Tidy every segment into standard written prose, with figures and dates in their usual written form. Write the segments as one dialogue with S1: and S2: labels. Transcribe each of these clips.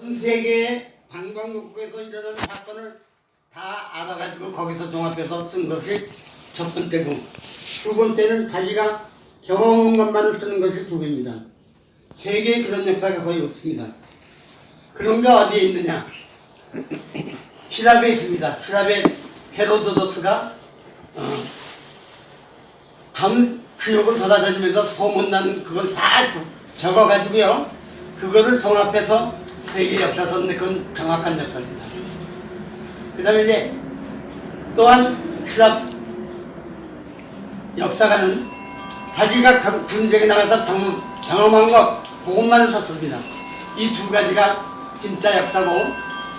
S1: 전 세계의 관광국에서 일어나는 사건을 다 알아가지고 거기서 종합해서 쓴 것이 첫 번째고, 두 번째는 자기가 경험한 것만을 쓰는 것이 두 개입니다. 세계에 그런 역사가 거의 없습니다. 그런 게 어디에 있느냐? 히랍에 있습니다. 히랍의 헤로도토스가 전 지역을 돌아다니면서 소문난 그걸 다 적어가지고요, 그거를 종합해서 세계 역사 썼는데 그건 정확한 역사입니다. 그 다음에 이제 또한 히랍 역사가는 자기가 전쟁에 나가서 경험한 것 그것만을 썼습니다. 이 두 가지가 진짜 역사고,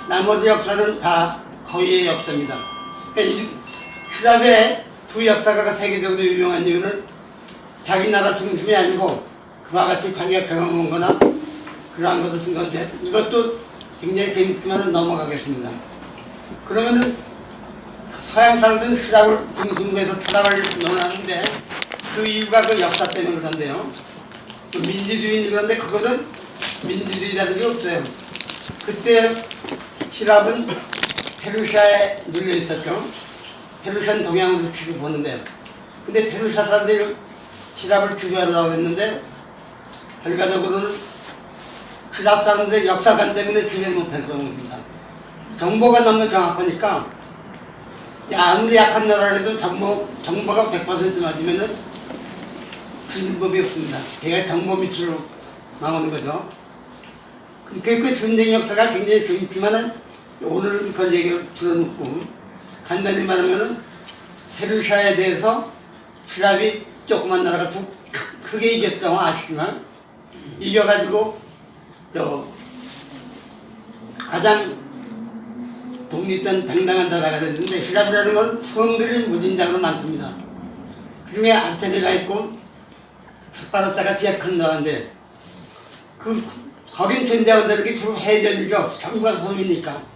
S1: 나머지 역사는 다 거의의 역사입니다. 그러니까 히랍의 두 역사가가 세계적으로 유명한 이유는 자기 나라 중심이 아니고 그와 같이 자기가 경험한 거나 그러한 것을 쓴 건데, 이것도 굉장히 재밌지만 넘어가겠습니다. 그러면은 서양 사람들은 히랍을 중심으로 해서 타락을 논하는데 그 이유가 그 역사 때문에 그런데요. 그 민주주의는 그런데 그거는 민주주의라는 게 없어요. 그때 히랍은 페르시아에 눌려 있었죠. 페르시아는 동양으로 취급하는데, 근데 페르시아 사람들이 히랍을 주교하려고 했는데 결과적으로는 히랍 사람들의 역사관 때문에 진행 못할 겁니다. 정보가 너무 정확하니까 아무리 약한 나라라도 정보가 100% 맞으면은 진법이 없습니다. 걔가 정보 미스로 나오는 거죠. 그 전쟁 역사가 굉장히 재밌지만은 오늘은 그걸 얘기를 들어놓고, 간단히 말하면은 페르시아에 대해서 히랍이 조그만 나라가 크게 이겼죠. 아시지만 이겨가지고 가장 독립된 당당한 나라가 됐는데, 히랍이라는 건 성들이 무진장으로 많습니다. 그 중에 아테네가 있고 스파르타가 제일 큰 나라인데, 거긴 전쟁원들이 주로 해전이죠. 전부가 섬이니까.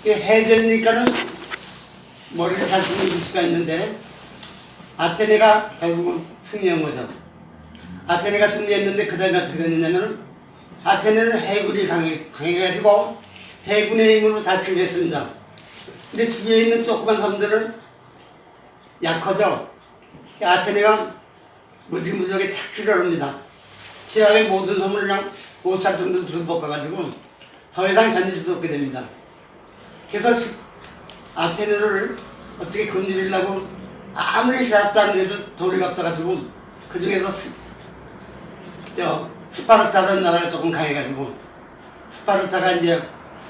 S1: 해전이니까는 머리를 잘 쓰는 수가 있는데, 아테네가 결국은 승리한 거죠. 아테네가 승리했는데 그 다음에 어떻게 됐느냐면, 아테네는 해군이 강해가지고 해군의 힘으로 다 추리했습니다. 근데 주위에 있는 조그만 섬들은 약하죠. 아테네가 무지무지하게 착취를 합니다. 히랍의 모든 섬을 그냥 5살 정도 들볶아가지고 더 이상 견딜 수 없게 됩니다. 그래서 아테네를 어떻게 건드리려고 아무리 히랍 사람들도 도리가 없어가지고 그 중에서 스파르타라는 나라가 조금 강해가지고 스파르타가 이제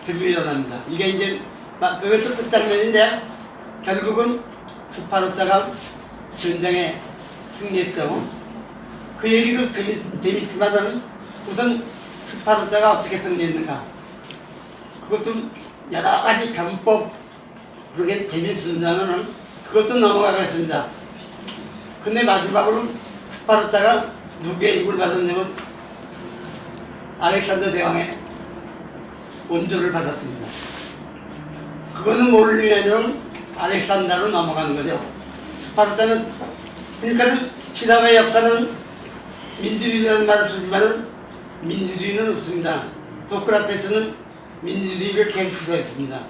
S1: 드디어 일어납니다. 이게 이제 이것도 끝장면인데 결국은 스파르타가 전쟁에 승리했죠. 그 얘기도 재밌지만 우선 스파르타가 어떻게 승리했는가, 그것도 여러 가지 경법 그게 재밌습니다만 그것도 넘어가겠습니다. 근데 마지막으로 스파르타가 누구의 힘을 받았냐면 알렉산더 대왕의 원조를 받았습니다. 그거는 뭐를 위하냐면 알렉산더로 넘어가는 거죠. 스파르타는, 그러니까 히랍의 역사는 민주주의라는 말을 쓰지만 민주주의는 없습니다. 소크라테스는 민주주의를 계속 했습니다.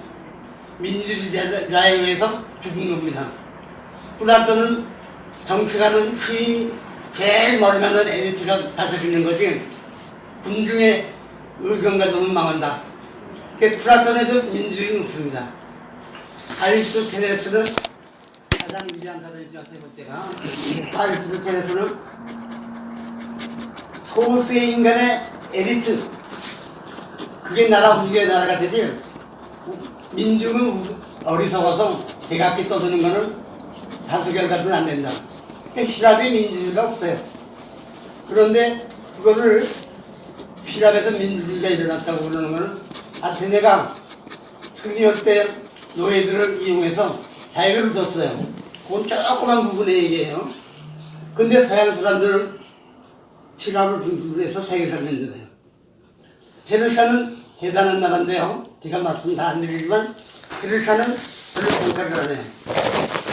S1: 민주주의자에 의해서 죽은 겁니다. 플라톤은 정치가는 힘이 제일 머리 많은 엘리트가 다스리는 거지 군중의 의견 가지고는 망한다. 플라톤에도 민주주의는 없습니다. 아리스토텔레스는 가장 위대한 사람이죠. 세 번째가 아리스토텔레스는 소수의 인간의 엘리트, 그게 나라 우리의 나라가 되지, 민중은 어리석어서 제각기 떠드는 거는 다수결 같으면 안 된다. 히랍에 민주주의가 없어요. 그런데 그거를 히랍에서 민주주의가 일어났다고 그러는 거는 아테네가 승리할 때 노예들을 이용해서 자유를 줬어요. 그건 조그만 부분의 얘기예요. 근데 서양 사람들은 히랍을 중심으로 해서 세계사를 만들어요. 페르시아는 대단한 나라인데요. 제가 말씀 다 안 드리지만 페르시아는 별로 평가를 안 해요.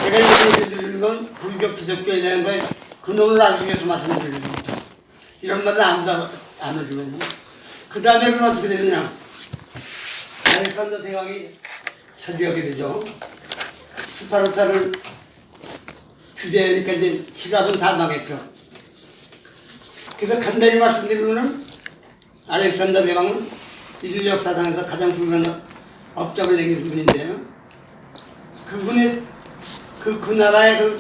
S1: 제가 이렇게 드리는 건 불교, 기독교에 대한 거에 근원을 알기 위해서 말씀드리는 겁니다. 이런 말은 아무도 안 해주거든요. 그 다음에 그럼 어떻게 되느냐. 알렉산더 대왕이 차지하게 되죠. 스파르타를 주재하니까 이제 히랍은 다 망했죠. 그래서 간단히 말씀드리면 알렉산더 대왕은 인류 역사상에서 가장 훌륭한 업적을 남긴 분인데요. 그분이 그 나라의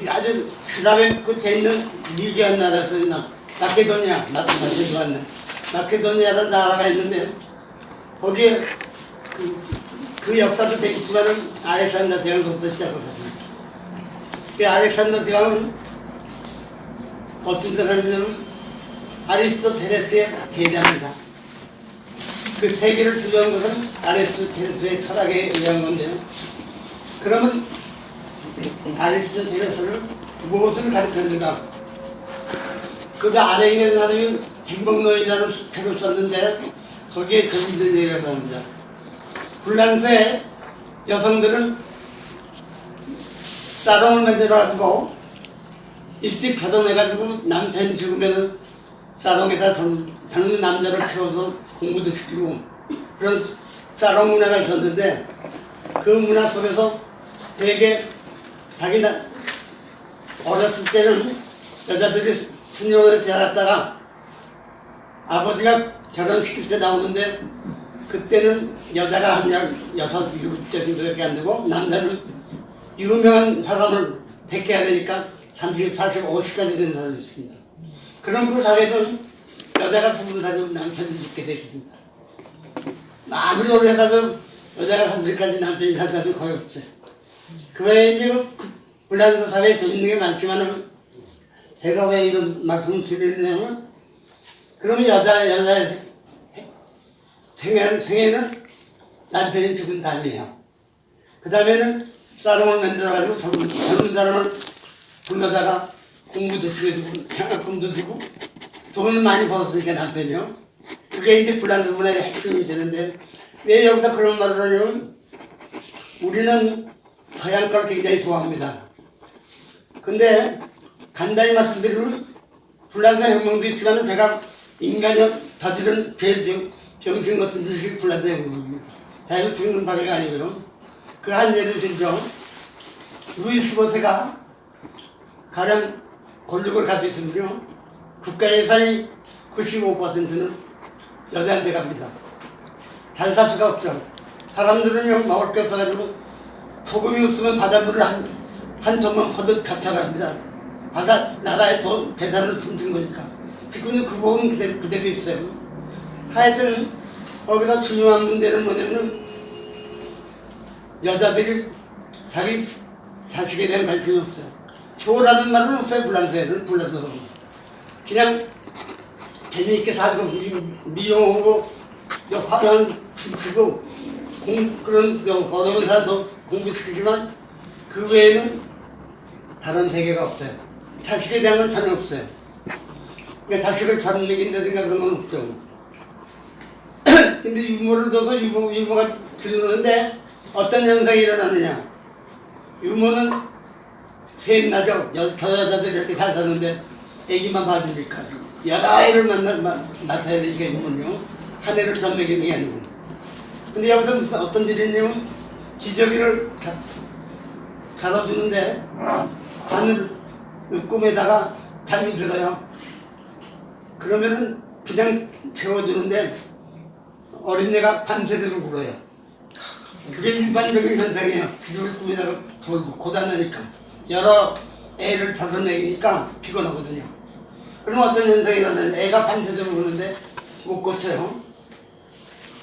S1: 아주 히랍의 끝에 있는 미개한 나라에서 마케도니아라는 나라가 있는데 거기에 그 역사도 재밌지만은 알렉산더 대왕부터 시작했습니다. 그 알렉산더 대왕은 어떤 사람이냐면 아리스토텔레스의 대장입니다. 그 세계를 주도한 것은 아리스토텔레스의 철학에 의한 건데요. 그러면 아리스토텔레스를 무엇을 가르쳤는가? 그저 아래에 있는 사람이 행복론이라는 책을 썼는데 거기에 재밌는 얘기가 나옵니다. 불란서의 여성들은 사롱을 만들어가지고 일찍 결혼해가지고 남편이 죽으면 사롱에다 젊은 남자를 키워서 공부도 시키고 그런 사롱 문화가 있었는데 그 문화 속에서 되게 자기나 어렸을 때는 여자들이 수녀원에 데려갔다가 아버지가 결혼시킬 때 나오는데 그때는 여자가 한 6, 7 정도밖에 안 되고 남자는 유명한 사람을 택해야 되니까 30, 40, 50까지 되는 사람이 있습니다. 그럼 그 사회는 여자가 20살이면 남편이 죽게 되겠습니다. 아무리 오래 살아도 여자가 30까지 남편이 산 사람이 거의 없어요. 그 외에 이제 불란서 사회에 재밌는 게 많지만은 제가 왜 이런 말씀을 드리냐면 그러면 여자의 생애는 남편이 죽은 다음이에요. 그 다음에는 사롱을 만들어가지고 젊은 사람을 불러다가 공부도 시켜주고 장학금도 주고 돈을 많이 벌었으니까 남편이요. 그게 이제 불란서 문화의 핵심이 되는데 왜 여기서 그런 말을 하냐면 우리는 서양 걸 굉장히 좋아합니다. 근데 간단히 말씀드리면 불란서 혁명도 있지만 제가 인간이 저지른 제일 병신 같은 짓이 불란서 혁명입니다. 자기가 죽는 바가 아니고요. 그 한 예를 들죠. 루이 15세가 가장 권력을 가지고 있으면요. 국가 예산이 95%는 여자한테 갑니다. 잘 살 수가 없죠. 사람들은요, 먹을 게 없어가지고 소금이 없으면 바닷물을 한 톤만 퍼도 잡혀갑니다. 나라의 재산을 숨긴 거니까. 지금은 그 부분 그대로 있어요. 하여튼, 거기서 중요한 문제는 뭐냐면, 여자들이 자기 자식에 대한 관심이 없어요. 효라는 말은 없어요, 불란서에는. 불란서. 그냥 재미있게 살고, 미용하고, 화려한 춤추고, 그런 어려운 사람도 공부시키지만, 그 외에는 다른 세계가 없어요. 자식에 대한 건 전혀 없어요. 그러니까 자식을 잘 먹인다든가 그런 건 없죠. 근데 유모를 둬서 유모가 들어오는데 어떤 현상이 일어나느냐. 유모는 샘나죠. 저 여자들이 이렇게 잘 사는데 애기만 봐주니까 여러 아이를 맡아야 되니까 유모는요. 한 애를 전 먹이는 게 아니고. 근데 여기서 무슨 어떤 일이 있냐면 기저귀를 갈아주는데 바늘 꿈에다가 잠이 들어요. 그러면은 그냥 채워주는데 어린애가 밤새도록 울어요. 그게 일반적인 현상이에요. 기저귀 꿈에다가 졸고 고단하니까 여러 애를 다섯 먹이니까 피곤하거든요. 그럼 어떤 현상이 일어나는데 애가 밤새도록 우는데 못 고쳐요.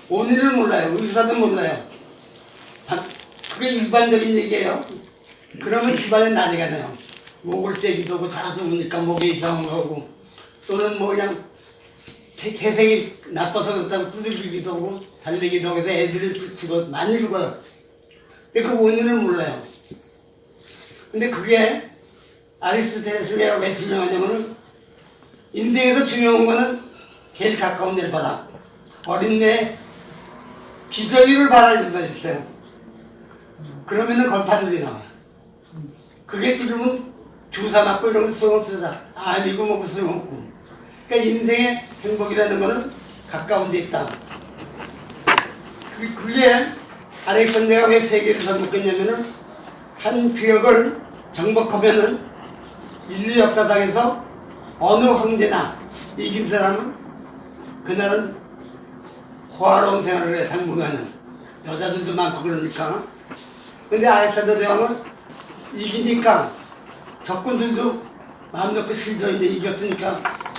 S1: 원인을 몰라요. 의사도 몰라요. 그게 일반적인 얘기예요. 그러면 집안에 난리가 나요. 목을 째기도 하고 자서 우니까 목이 이상한 거고 또는 뭐 그냥 태생이 나빠서 그렇다고 두들기기도 하고 달리기도 하고 해서 애들이 많이 죽어요. 근데 그 원인을 몰라요. 근데 그게 아리스토텔레스가 왜 중요하냐면은 인생에서 중요한 거는 제일 가까운 데를 봐라. 어린애 기저귀를 바라는 말 있어요. 그러면은 건파들이 나와요. 그게 지금은 주사 맞고 이런 거 소용없어서 아니고 뭐고 소용없고. 그러니까 인생의 행복이라는 거는 가까운 데 있다. 그게 알렉산더가 왜 세계를 정복했냐면은 한 지역을 정복하면은 인류 역사상에서 어느 황제나 이긴 사람은 그날은 호화로운 생활을 해. 당분간은 여자들도 많고 그러니까. 근데 알렉산더 대왕은 이기니까 적군들도 마음 놓고 실져 이제 이겼으니까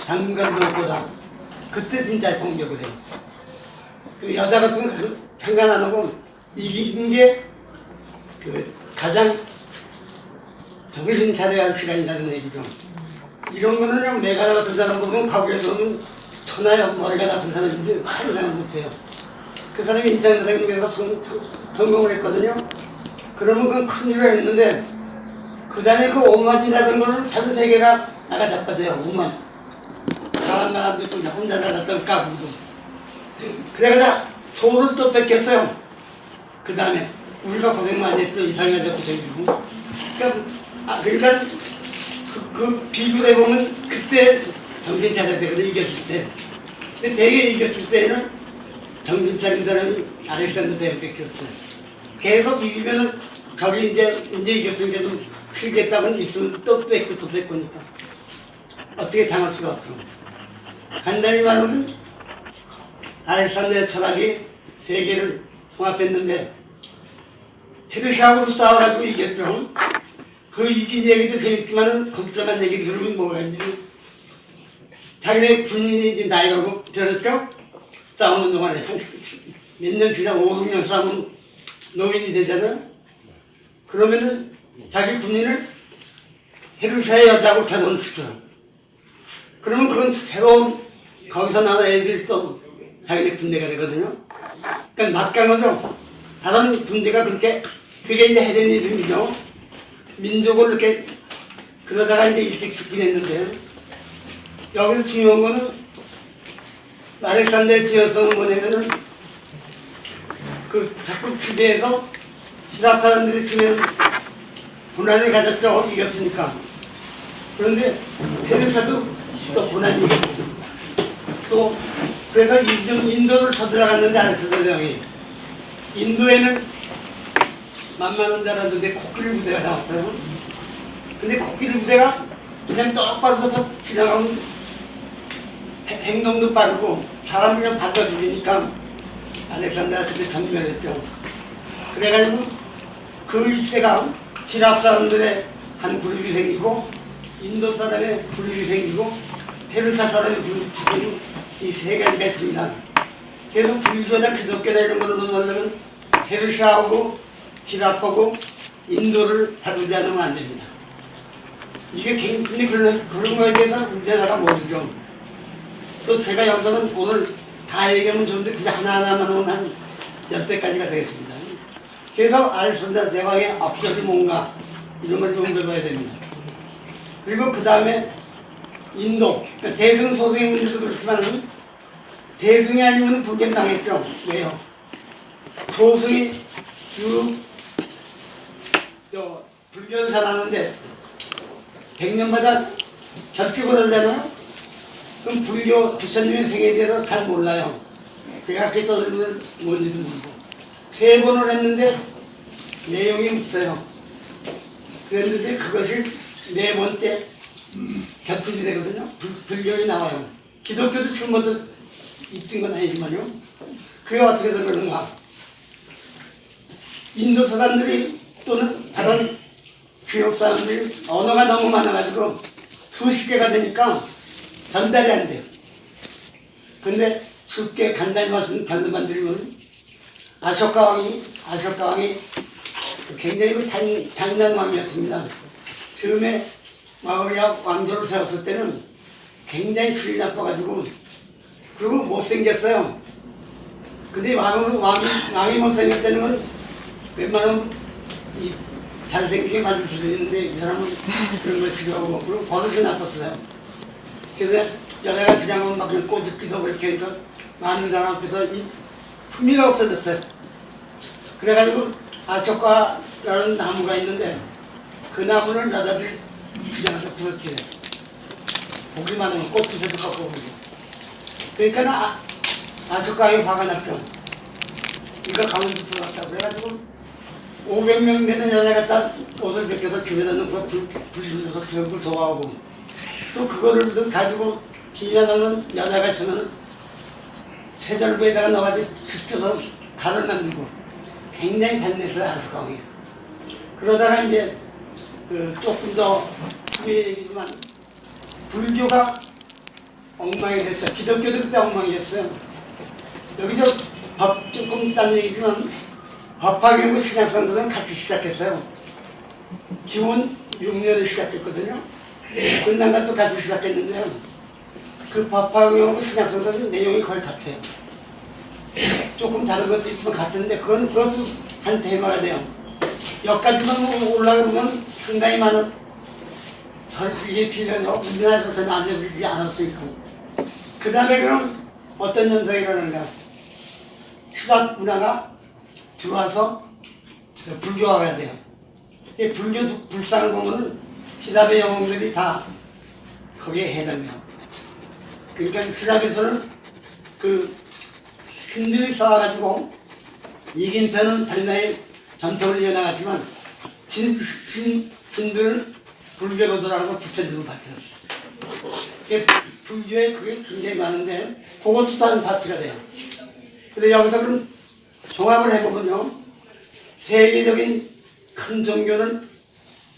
S1: 당분간 놀 거다. 그때 진짜 공격을 해요. 그 여자 같은 거 상관 안 하고 이기는 게 그 가장 정신 차려야 할 시간이라는 얘기죠. 이런 거는 그냥 내가 같은 사람 보면 과거에서는 천하야 머리가 나쁜 사람인지 하루 생각 못해요. 그 사람이 인천대학에서 성공을 했거든요. 그러면 그건 큰일을 했는데 그 다음에 그 오만이라는 거는 전 세계가 나가 자빠져요. 오만. 사람만 안 듣고 혼자 살았던 까부도. 그래가지고 소를 또 뺏겼어요. 그 다음에 우리가 고생 많이 했죠. 이상하게 고생이고. 그러니까 그 비교를 해보면 그때 정신 차릴 때거든, 이겼을 때. 근데 되게 이겼을 때는 정신 차린 사람이 알렉산더 대왕밖에 없어요. 계속 이기면은 저기 이제 이겼으니까 좀 크겠다면 있으면 또 뺏고 또 뺏고니까 어떻게 당할 수가 없어. 간단히 말하면 알렉산더의 철학이 세계를 통합했는데 페르시아하고 싸워가지고 이겼죠. 그 이긴 얘기도 재밌지만은 걱정한 얘기 들으면 뭐가 있냐면 자기네 군인이 이제 나이가 들었죠. 싸우는 동안에 한 몇 년 지나 5, 6년 싸우면 노인이 되잖아요. 그러면은 자기 군인을 페르시아의 여자하고 결혼시켜. 그러면 그건 새로운 거기서 나온 애들이 또 자기네 군대가 되거든요. 그러니까 막강하죠. 다른 군대가 그렇게 그게 이제 헤레니즘이죠. 민족을 이렇게 그러다가 이제 일찍 죽긴 했는데 여기서 중요한 거는 알렉산더의 지연성은 뭐냐면은 그 자꾸 주변에서 히랍 사람들이 쓰면 고난을 가졌죠. 이겼으니까. 그런데 페르시아도 또 고난이 또 그래서 인도를 쳐들어갔는데 알렉산더 대왕이 인도에는 만만한 줄 알았는데 코끼리 부대가 나왔어요. 근데 코끼리 부대가 그냥 똑바로서 지나가면 행동도 빠르고 사람 그냥 받아 죽이니까 알렉산더가 그때 전멸했죠. 그래가지고 그 일대가 히랍 사람들의 한 그룹이 생기고 인도 사람의 그룹이 생기고 페르시아 사람의 그룹이 생기고 이 세 가지가 있습니다. 그래서 불교나 기독교나 이런 걸로 놓으려면 페르시아하고 히랍하고 인도를 다루지 않으면 안 됩니다. 이게 굉장히 그런 거에 대해서 우리나라가 모르죠. 또 제가 여기서는 오늘 다 얘기하면 좋은데 그냥 하나하나만 오면 한 10대까지가 되겠습니다. 그래서 알렉산더 대왕의 업적이 뭔가 이런 걸 좀 배워야 됩니다. 그리고 그 다음에 인도, 그러니까 대승 소승의 문제도 그렇지만 대승이 아니면 불견당했죠. 왜요? 소승이 쭉 불견산 하는데 100년마다 겹치고 그러잖아요. 그럼 불교 부처님의 생애에 대해서 잘 몰라요. 제가 그렇게 떠들면 뭔지도 모르고 3번을 했는데 내용이 없어요. 그랬는데 그것이 4번째 겹치게 되거든요. 불교에 나와요. 기독교도 처음부터 입든 건 아니지만요. 그게 어떻게 해서 그런가? 인도 사람들이 또는 다른 지역 사람들이 언어가 너무 많아가지고 수십 개가 되니까 전달이 안 돼요. 근데 쉽게 간단히 말씀만 드리면 아쇼카 왕이 굉장히 잔인한 왕이었습니다. 처음에 마우리아 왕조를 세웠을 때는 굉장히 출이 나빠가지고 그리고 못생겼어요. 근데 왕이 못생겼 때는 건 웬만하면 잘생기게 만들 수도 있는데 이 사람은 그런 걸 싫어하고 그리고 버릇이 나빴어요. 그래서 여자가 지나가면 막 꼬집기도 그렇게 하니까 많은 사람 앞에서 이 품위가 없어졌어요. 그래가지고 아초카라는 나무가 있는데 그 나무를 여자들이 지나가서 부서뜨려요. 보기만 하면 꽃피서도 꺾어보고. 그러니까 아초카에 화가 났죠. 이거 강원도서 왔다고 그래가지고 500명 되는 여자가 딱 옷을 벗겨서 집에다 넣고 불 주면서 전부 좋아하고 또 그거를 또 가지고 기념하는 여자가 있으면 세절부에다가 넣어가지고 뜯겨서 가를 만들고 굉장히 잔냈어요. 아수강이. 그러다가 이제 그 조금 더 얘기지만 불교가 엉망이 됐어요. 기독교도 그때 엉망이 됐어요. 여기 저 법 조금 딴 얘기지만 법화경과 신약성서는 같이 시작했어요. 기원 6년에 시작했거든요. 끝난 것도 같이 시작했는데요. 그 법화경과 신약성서는 내용이 거의 같아요. 조금 다른 것도 있지만 같은데 그것도 한 테마가 돼요. 여기까지만 올라가면 상당히 많은 설득이 필요해요. 우리나라에서는 알려주지 않을 수 있고. 그 다음에 그럼 어떤 현상이 일어나는가? 휘락 문화가 들어와서 불교화가 돼요. 이 불교 불상을 보면 휘랍의 영웅들이 다 거기에 해당해요. 그러니까 휘랍에서는 그 신들이 싸워가지고 이긴 편은 당나의 전통을 이어나갔지만 신들은 불교로 돌아가서 부처님으로 바뀌었어요. 불교에 그게 굉장히 많은데 그것도 다 파트가 돼요. 근데 여기서 그럼 종합을 해보면요. 세계적인 큰 종교는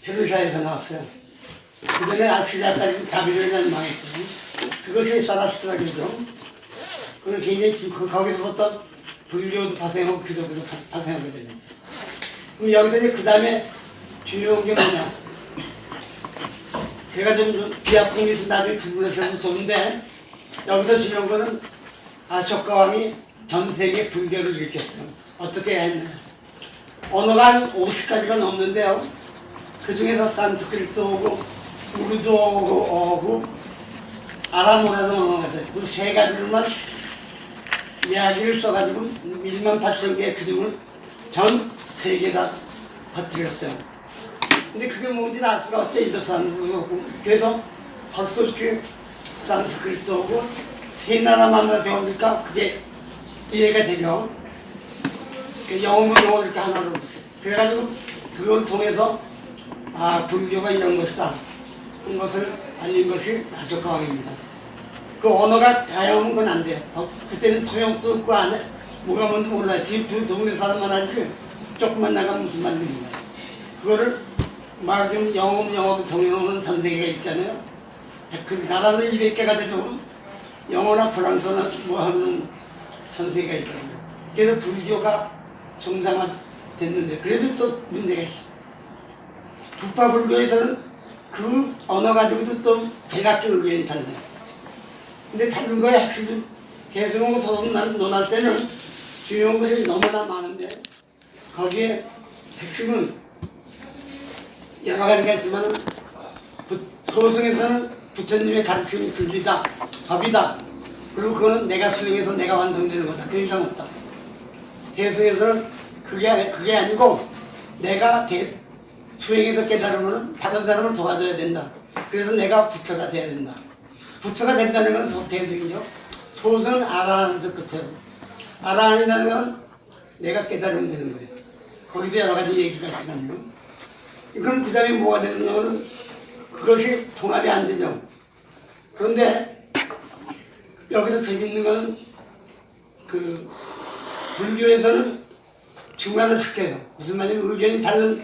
S1: 페르시아에서 나왔어요. 그 전에 아시리아까지 바빌론이라는 망했거든요. 그것이 사라스트라교죠. 그건 굉장히 거기서부터 불교도 파생하고 기독교도 파생하거든요. 그럼 여기서 이제 그 다음에 중요한 게 뭐냐. 제가 좀 비약품이 있으면 나중에 구분해서 쏘는데 여기서 중요한 거는 아쇼카 왕이 전 세계 불교를 일으켰어요. 어떻게 했느냐. 언어가 한 50가지가 넘는데요. 그 중에서 산스크리트 오고 우르두 오고 아람어라는 언어가 있어요. 그 세 가지로만 이야기를 써가지고 1만 8천 개의 그중을 전 세계에다 퍼뜨렸어요. 근데 그게 뭔지 알 수가 없죠. 인도산스고 그래서 벌써 이렇게 산스크리트 오고 세 나라만 배우니까 그게 이해가 되죠. 영어는 영어 이렇게 하나로 그래가지고 그걸 통해서 아 불교가 이런 것이다 그런 것을 알린 것이 아쇼카 왕입니다. 그 언어가 다양하면 그건 안 돼요. 그때는 통역도 없고 안에 뭐가 뭔지 몰라요. 지금 두 동네 사람만 하지 조금만 나가면 무슨 말입니다. 그거를 말하자면 영어도 통역은 전 세계가 있잖아요. 그 나라는 200개가 되죠. 영어나 프랑스나 뭐 하면 전 세계가 있거든요. 그래서 불교가 정상화됐는데 그래도 또 문제가 있어요. 북파 불교에서는 그 언어 가지고도 또 제각기 의견이 달라요. 근데 다른 거에 핵심은 개성하고 서로 논할 때는 중요한 것이 너무나 많은데 거기에 핵심은 여러 가지가 있지만 소승에서는 부처님의 가르침이 진리다, 법이다. 그리고 그거는 내가 수행해서 내가 완성되는 거다. 그 이상 없다. 대승에서는 그게 아니고 내가 수행해서 깨달으면 다른 사람을 도와줘야 된다. 그래서 내가 부처가 돼야 된다. 부처가 된다는 건 대승이죠. 소승은 아라한에서 끝이에요. 아라한이라는 건 내가 깨달으면 되는 거예요. 거기도 여러 가지 얘기가 있거든요. 그럼 그 다음에 뭐가 되느냐면 그것이 통합이 안 되죠. 그런데 여기서 재밌는 건 그 불교에서는 중간을 시켜요. 무슨 말이냐면 의견이 다른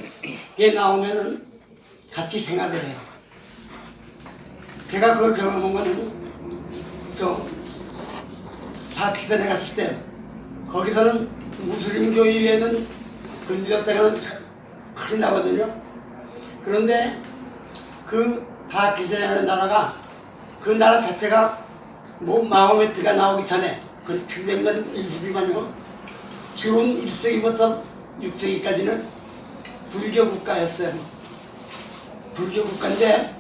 S1: 게 나오면은 같이 생각을 해요. 제가 그걸 경험한 거는 저 파키스탄에 갔을 때 거기서는 무슬림 교회에는 건드렸다가는 큰일 나거든요. 그런데 그 파키스탄이라는 나라가 그 나라 자체가 뭐 마호메트가 나오기 전에 그 700년 20일만이고 기원 1세기부터 6세기까지는 불교 국가였어요. 불교 국가인데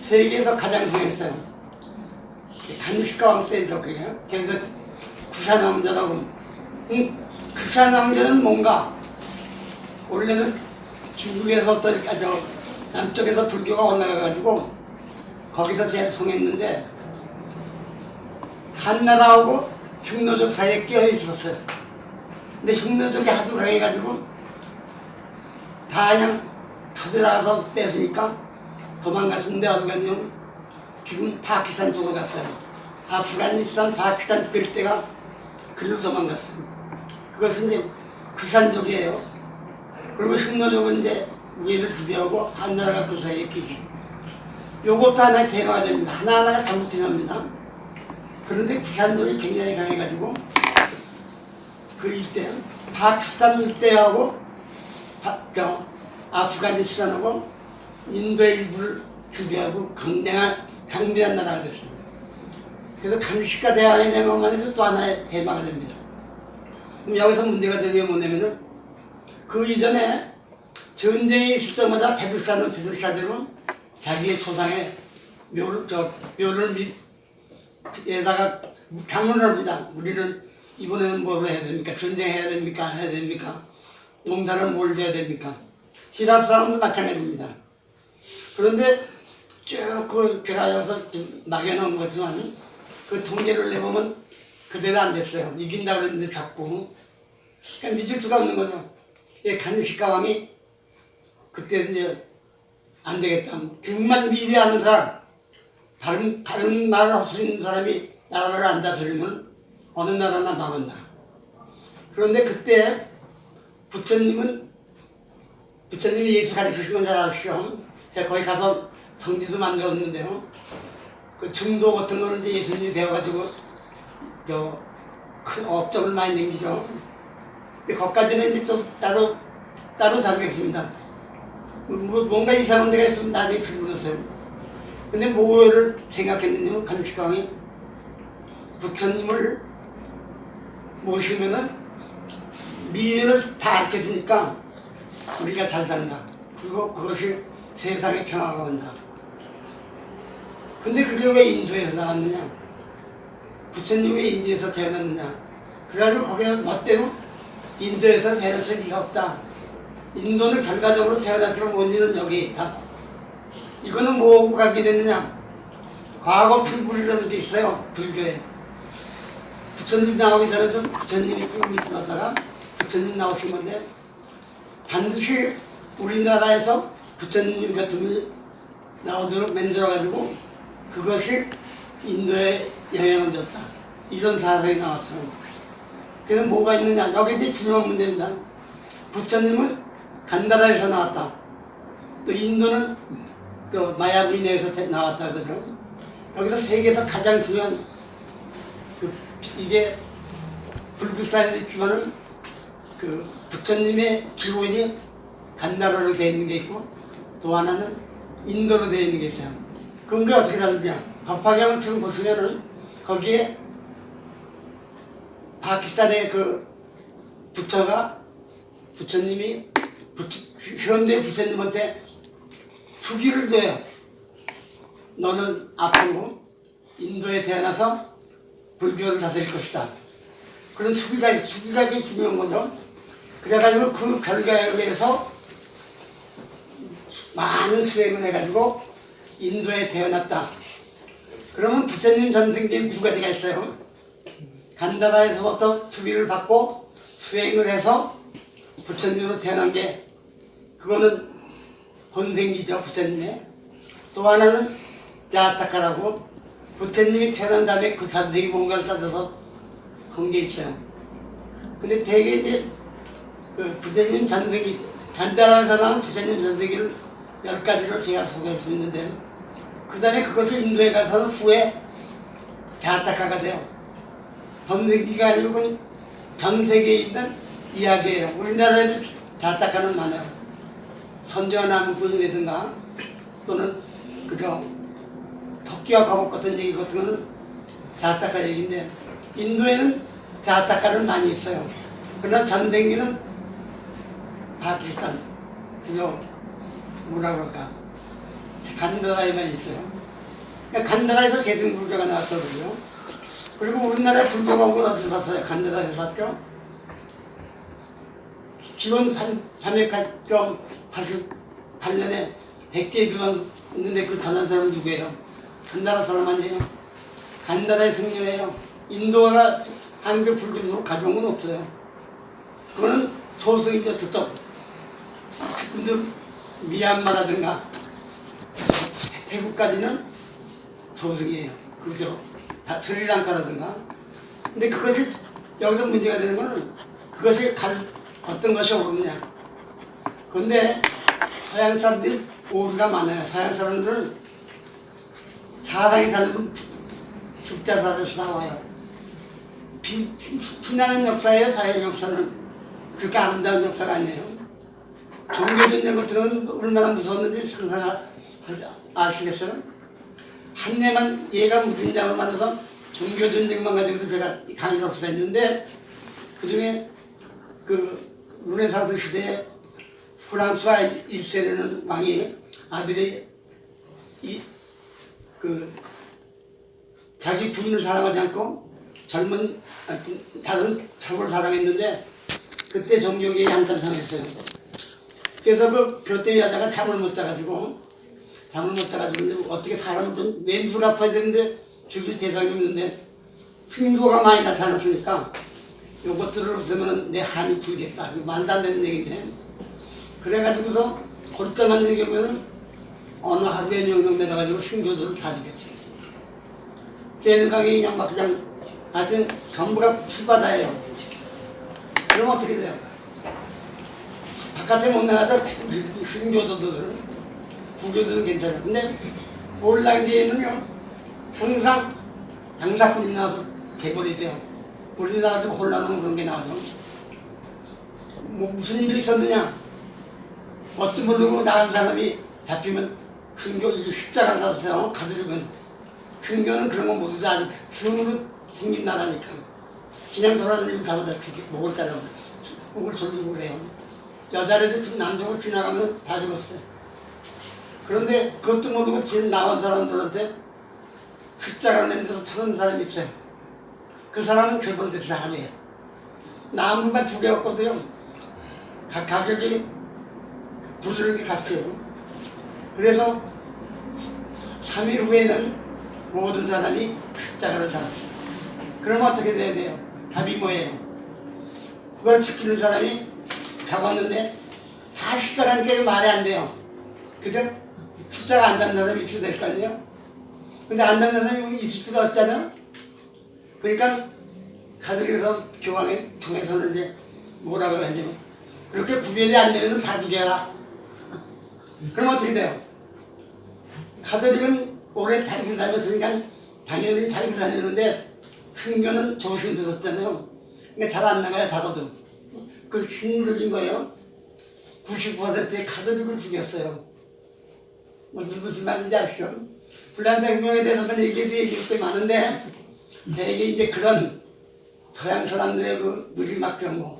S1: 세계에서 가장 성했어요. 간식가 왕 때죠. 그래서 구산왕조라고. 구산왕조는 뭔가 원래는 중국에서부터 남쪽에서 불교가 올라가가지고 거기서 제일 성했는데 한나라하고 흉노족 사이에 끼어 있었어요. 근데 흉노족이 하도 강해가지고 다 그냥 쳐들어가서 뺐으니까 도망갔는데 어디 갔냐면 지금 파키스탄 쪽으로 갔어요. 아프가니스탄, 파키스탄 그 때가 그리로 도망갔어요. 그것은 이제 크산족이에요. 그리고 흉노족은 이제 위를 지배하고 한나라가 그 사이에 끼기. 요것도 하나의 테마가 됩니다. 하나하나가 전부 테마입니다. 그런데 크산족이 굉장히 강해가지고 그 일대, 파키스탄 일대하고 아프가니스탄하고 인도의 일부를 지배하고 강대한 나라가 됐습니다. 그래서 간식과 대항에 대한 것만 해도 또 하나의 대마가 됩니다. 그럼 여기서 문제가 되는 게 뭐냐면은 그 이전에 전쟁이 있을 때마다 베드사는 베드사대로 자기의 조상의 묘를 밑에다가 강론을 합니다. 우리는 이번에는 뭘 해야 됩니까? 전쟁해야 됩니까? 해야 됩니까? 농사를 뭘 지어야 됩니까? 히랍 사람도 마찬가지입니다. 그런데 쭉 제가 여기서 막연한 거지만 그 통계를 내보면 그대로 안 됐어요. 이긴다고 그랬는데 자꾸. 그러니까 믿을 수가 없는 거죠. 간식가 왕이 그때 이제 안 되겠다. 정말 미래하는 사람, 바른 말을 할 수 있는 사람이 나라를 안 다스리면 어느 나라나 망한다. 그런데 그때 부처님이 예수 가르치신 건 잘 아시죠? 제가 거기 가서 성지도 만들었는데요. 그 중도 같은 거를 이제 예수님이 배워가지고 큰 업적을 많이 남기죠. 근데 거기까지는 이제 좀 따로 다루겠습니다. 뭔가 이상한 데가 있으면 나중에 불러서요. 근데 뭐를 생각했느냐면 간식왕이 부처님을 모시면은 미래를 다 알려주니까 우리가 잘 산다. 그리고 그것이 세상에 평화가 온다. 근데 그게 왜 인도에서 나왔느냐? 부처님이 왜 인도에서 태어났느냐? 그래가지고 거기에 멋대로 인도에서 태어났을 리가 없다. 인도는 결과적으로 태어났지만 원인은 여기에 있다. 이거는 뭐하고 관계됐느냐? 과거 불불이라는 게 있어요. 불교에. 부처님 나오기 전에 좀 부처님이 쭉 있었다가 부처님 나오신 건데 반드시 우리나라에서 부처님 같은 분이 나오도록 만들어가지고 그것이 인도에 영향을 줬다. 이런 사상이 나왔어요. 그래서 뭐가 있느냐? 여기 이제 중요한 문제입니다. 부처님은 간다라에서 나왔다. 또 인도는 또 마야부인에서 나왔다. 그래서 여기서 세계에서 가장 중요한 이게 불교사에도 있지만은 그 부처님의 기원이 간다라로 되어 있는 게 있고 또 하나는 인도로 되어 있는 게 있어요. 그건 게 어떻게 다른지야? 법화경을 지금 보시면은 거기에 파키스탄의 그 부처가 부처님이 현대 부처님한테 수기를 줘요. 너는 앞으로 인도에 태어나서 불교를 다스릴 것이다. 그런 수기가 이게 중요한 거죠. 그래가지고 그 결과에 의해서 많은 수행을 해가지고 인도에 태어났다. 그러면 부처님 전생기에 두 가지가 있어요. 간다라에서부터 수기를 받고 수행을 해서 부처님으로 태어난 게 그거는 본생기죠. 부처님의. 또 하나는 자타카라고 부처님이 태어난 다음에 그 전생이 뭔가를 따져서 한 게 있어요. 근데 대개 이제 그 부처님 전생기 간다라는 사람은 부처님 전생기를 10가지로 제가 소개할 수 있는데 그 다음에 그것을 인도에 가서는 후에 자타카가 돼요. 본생기가 아니고 전 세계에 있는 이야기예요. 우리나라에도 자타카는 많아요. 선조와 나무꾼이라든가 또는 그저 토끼와 거북 같은 얘기 같은 거는 자타카 얘기인데 인도에는 자타카는 많이 있어요. 그러나 전생기는 파키스탄 그저 뭐라 그럴까 간다라에만 있어요. 그러니까 간다라에서 대승불교가 나왔더라고요. 그리고 우리나라에 불교가 오고 어디서 샀어요? 간다라에서 샀죠. 기원 388년에 백제에 들어왔는데 그 전한 사람은 누구예요? 간다라 사람 아니에요? 간다라의 승려예요. 인도가 한국 불교에서 가져온 건 없어요. 그거는 소승이죠. 저쪽 근데 미얀마라든가 태국까지는 소승이에요. 그죠? 스리랑카라든가. 근데 그것이 여기서 문제가 되는 거는 그것이 어떤 것이 옳으냐. 그런데 서양 사람들이 오류가 많아요. 서양 사람들은 사상이 달라도 죽자사를 싸워요. 피나는 역사예요. 서양 역사는 그렇게 아름다운 역사가 아니에요. 종교전쟁 것들은 얼마나 무서웠는지 아시겠어요? 한 얘가 무진장으로 만나서 종교전쟁만 가지고도 제가 강의를 했는데 그 중에 그 르네상스 시대에 프랑스와 1세라는 왕이 아들이 자기 부인을 사랑하지 않고 다른 사람을 사랑했는데 그때 정교계에 한참 상했어요. 그래서 그 벼대위 하다가 잠을 못 자가지고 이제 어떻게 사람을 좀 맹수 갚아야 되는데 죽일 대상이 없는데 승도가 많이 나타났으니까 요것들을 없애면 내 한이 풀겠다. 말도 안 되는 얘기인데 그래가지고서 곧장한 얘기 보면 어느 하루에 명령 내려가지고 승교들을 다 죽였어요. 세는강이 그냥 하여튼 전부가 풀바다예요. 그럼 어떻게 돼요? 바깥에 못 나가다 승교도들 구교들은 괜찮아요. 근데 홀란기에는요 항상 장사꾼이 나와서 재벌이 돼요. 우리나라도 혼란하면 그런 게 나오죠. 뭐 무슨 일이 있었느냐? 뭣도 모르고 나간 사람이 잡히면 승교 십자가를 가서 가두리건 승교는 그런 거 모르지. 아주 힘으로 생긴 나라니까 그냥 돌아다니고 잡아다 목을 잘라고 목을 졸리고 그래요. 여자라도 남쪽으로 지나가면 다 죽었어요. 그런데 그것도 모르고 지금 나온 사람들한테 십자가 낸 데서 타는 사람이 있어요. 그 사람은 결벌돼서 하네요. 나무가 2개였거든요. 가격이 부스러기 같이요. 그래서 3일 후에는 모든 사람이 십자가를 달았어요. 그러면 어떻게 돼야 돼요? 답이 뭐예요? 그걸 지키는 사람이 잡았는데 다 십자가니까 이거 말이 안 돼요. 그죠? 십자가 안 닿는 사람이 있어야 될 거 아니에요? 근데 안 닿는 사람이 있을 수가 없잖아요? 그러니까 가톨릭에서 교황에 통해서는 이제 뭐라고 했냐면 그렇게 구별이 안 되면 다 죽여라. 그럼 어떻게 돼요? 가톨릭은 오래 달고 다녔으니까 당연히 달고 다녔는데 승교는 조심스럽잖아요. 그러니까 잘 안 나가요. 다도도. 그 힘이 들린 거예요. 90%의 가톨릭을 죽였어요. 무슨 말인지 아시죠? 불란서 혁명에 대해서는 얘기할 게 많은데 대개 이제 그런 서양 사람들의 그 무지막 정보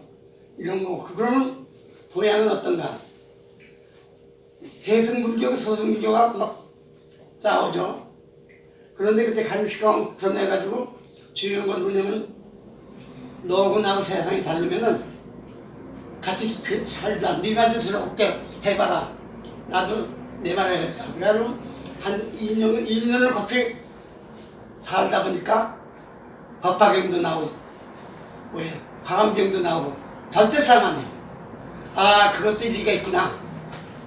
S1: 이런 거 그러면 동양은 어떤가? 대승불교, 소승불교가 막 싸우죠. 그런데 그때 간식강 전해가지고 중요한 건 뭐냐면 너하고 나하고 세상이 다르면은 같이 살자. 네가 들어올게 해봐라. 나도 내 말 해야겠다. 그래가지고 한 1년을 같이 살다 보니까 법화경도 나오고 광암경도 나오고 절대 싸움 안 해. 아 그것도 일리가 있구나.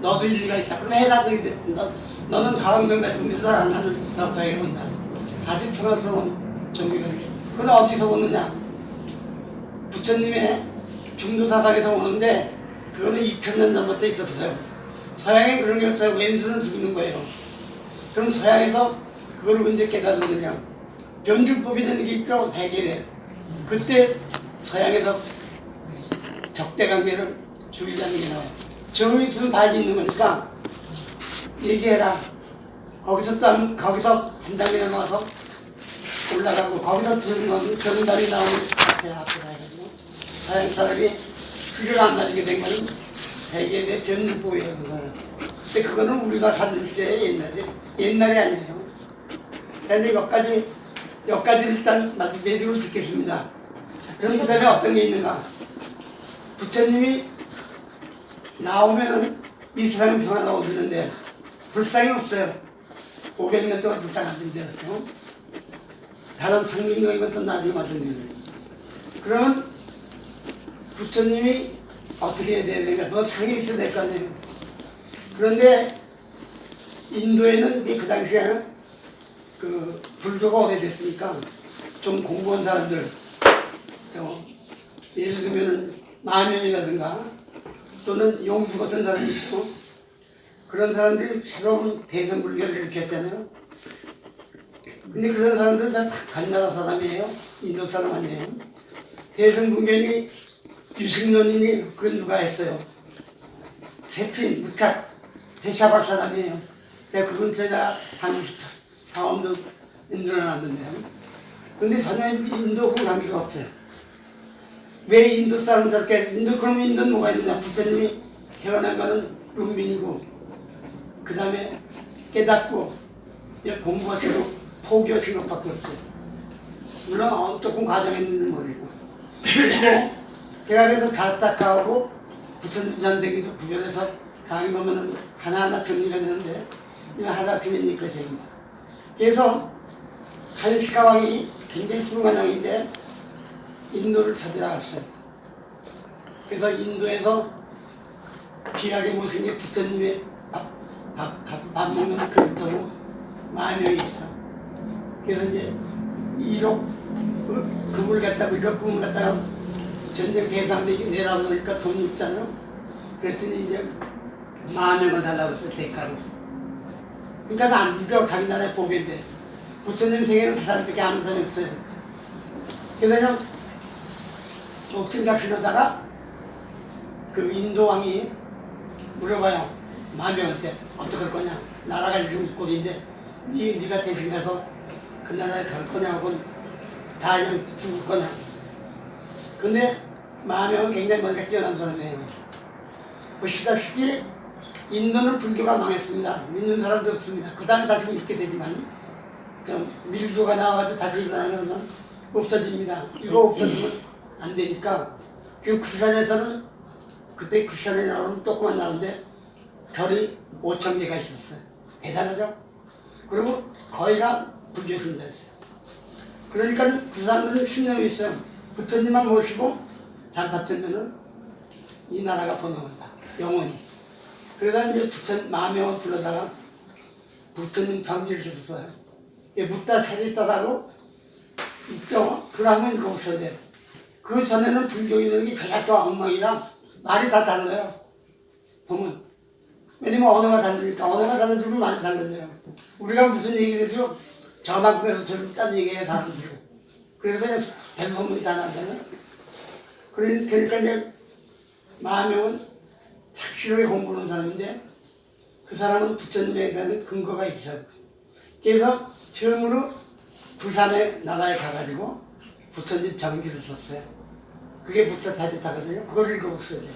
S1: 너도 일리가 있다. 그럼 해라. 너는 광암경 가지고 믿어 안 하는 법화경 온다. 아주 평화스러운 종교입니다. 그건 어디서 오느냐? 부처님의 중도사상에서 오는데 그거는 2000년 전부터 있었어요. 서양엔 그런 게 없어요. 왼수는 죽이는 거예요. 그럼 서양에서 그걸 언제 깨달았느냐? 변주법이라는 게 있죠. 해결에. 그때 서양에서 적대관계를 죽이자는 게 나와요. 정이 있으면 반이 있는 거니까 얘기해라. 거기서 한 단계 넘어가서 올라가고 거기서 정답이 나오는 앞에 가가지고 서양 사람이 치를 안 맞게 된 거는 해결의 변주법이라는 거예요. 근데 그거는 우리가 가질 때 옛날이 아니에요. 자, 이제 여기까지 일단 매듭을 짓겠습니다. 그럼 그 다음에 어떤 게 있는가? 부처님이 나오면은 이 세상은 평화가 오시는데 불상이 없어요. 500년 동안 불상 안 된대요. 다른 상징적인 것도 나중에 말씀드립니다. 그러면 부처님이 어떻게 해야 되는가, 더 상이 있어야 될 거 아니에요. 그런데 인도에는 그 당시에는 그 불교가 오래됐으니까 좀 공부한 사람들, 예를 들면은 마명이라든가 또는 용수 같은 사람이 있고, 그런 사람들이 새로운 대성불교를 일으켰잖아요. 근데 그런 사람들은 다 간나라 사람이에요. 인도 사람 아니에요. 대성불교니 유식론이니 그건 누가 했어요? 세친, 무착, 대샤박 사람이에요. 제가 그 근처에다 당시 자원도 만들어놨는데요. 근데 전혀 인도하고 관계가 없어요. 왜 인도 사람 저렇게, 그러면 인도는 뭐가 있느냐? 부처님이 태어난 거는 문민이고, 그 다음에 깨닫고, 공부하시고, 포기하신 것밖에 없어요. 물론 조금 과정이 있는지 모르고. 그리고 제가 그래서 자타카하고 부처님 전생기도 구별해서 강의 보면은 하나하나 정리가 되는데, 이거 하나 주면니까 됩니다. 그래서 한식가 왕이 굉장히 훌륭한 왕인데 인도를 찾아나갔어요. 그래서 인도에서 귀하게 모신 게 부처님의 밥 먹는 그릇으로 만명이 있어요. 그래서 이제 1억 금을 갖다가 1억 금을 갖다가 전쟁 대상되게 내려놓으니까 돈이 없잖아요. 그랬더니 이제 10,000명을 달라고 했어요, 대가로. 그러니까 안 주죠. 자기 나라의 복인데. 부처님 세계는 그 사람밖에 아는 사람이 없어요. 그래서 그냥 옥진각신하다가 그 인도 왕이 물어봐요. 10,000명한테 어떡할 거냐. 나라가 지금 꼴인데 네가 대신 가서 그 나라에 갈 거냐고 다 그냥 죽을 거냐. 근데 10,000명은 굉장히 머리가 뛰어난 사람이에요. 보시다시피 인도는 불교가 망했습니다. 믿는 사람도 없습니다. 그 다음에 다시 믿게 되지만 밀교가 나와가지고 다시 일어나면 없어집니다. 이거 없어지면 안 되니까 지금 쿠산에서는 그때 쿠산에 나오면 조그만 나오는데 절이 5,000개가 있었어요. 대단하죠? 그리고 거의가 불교 신자였어요. 그러니까 그 사람들은 신념이 있어요. 부처님만 모시고 잘 받들면은 이 나라가 번영한다. 영원히. 그래서 이제 10,000명을 불러다가 부처님 경기를 주셨어요. 묻다 세리다라고 있죠. 그러면 이거 없어야 돼요. 그 전에는 불교인은 게 제약과 엉망이라 말이 다 달라요. 보면. 왜냐면 언어가 다르니까. 언어가 다르면 말이 달라져요. 우리가 무슨 얘기를 해도 저만큼에서 딴 얘기해요, 사람들이. 그래서 배소문이 다 나잖아요. 그러니까 이제 10,000명은 착실하게 공부하는 사람인데 그 사람은 부처님에 대한 근거가 있어요. 그래서 처음으로 부산의 나라에 가가지고 부처님 정기를 썼어요. 그게 부처 사제타거든요. 그걸 읽어보셔야 돼요.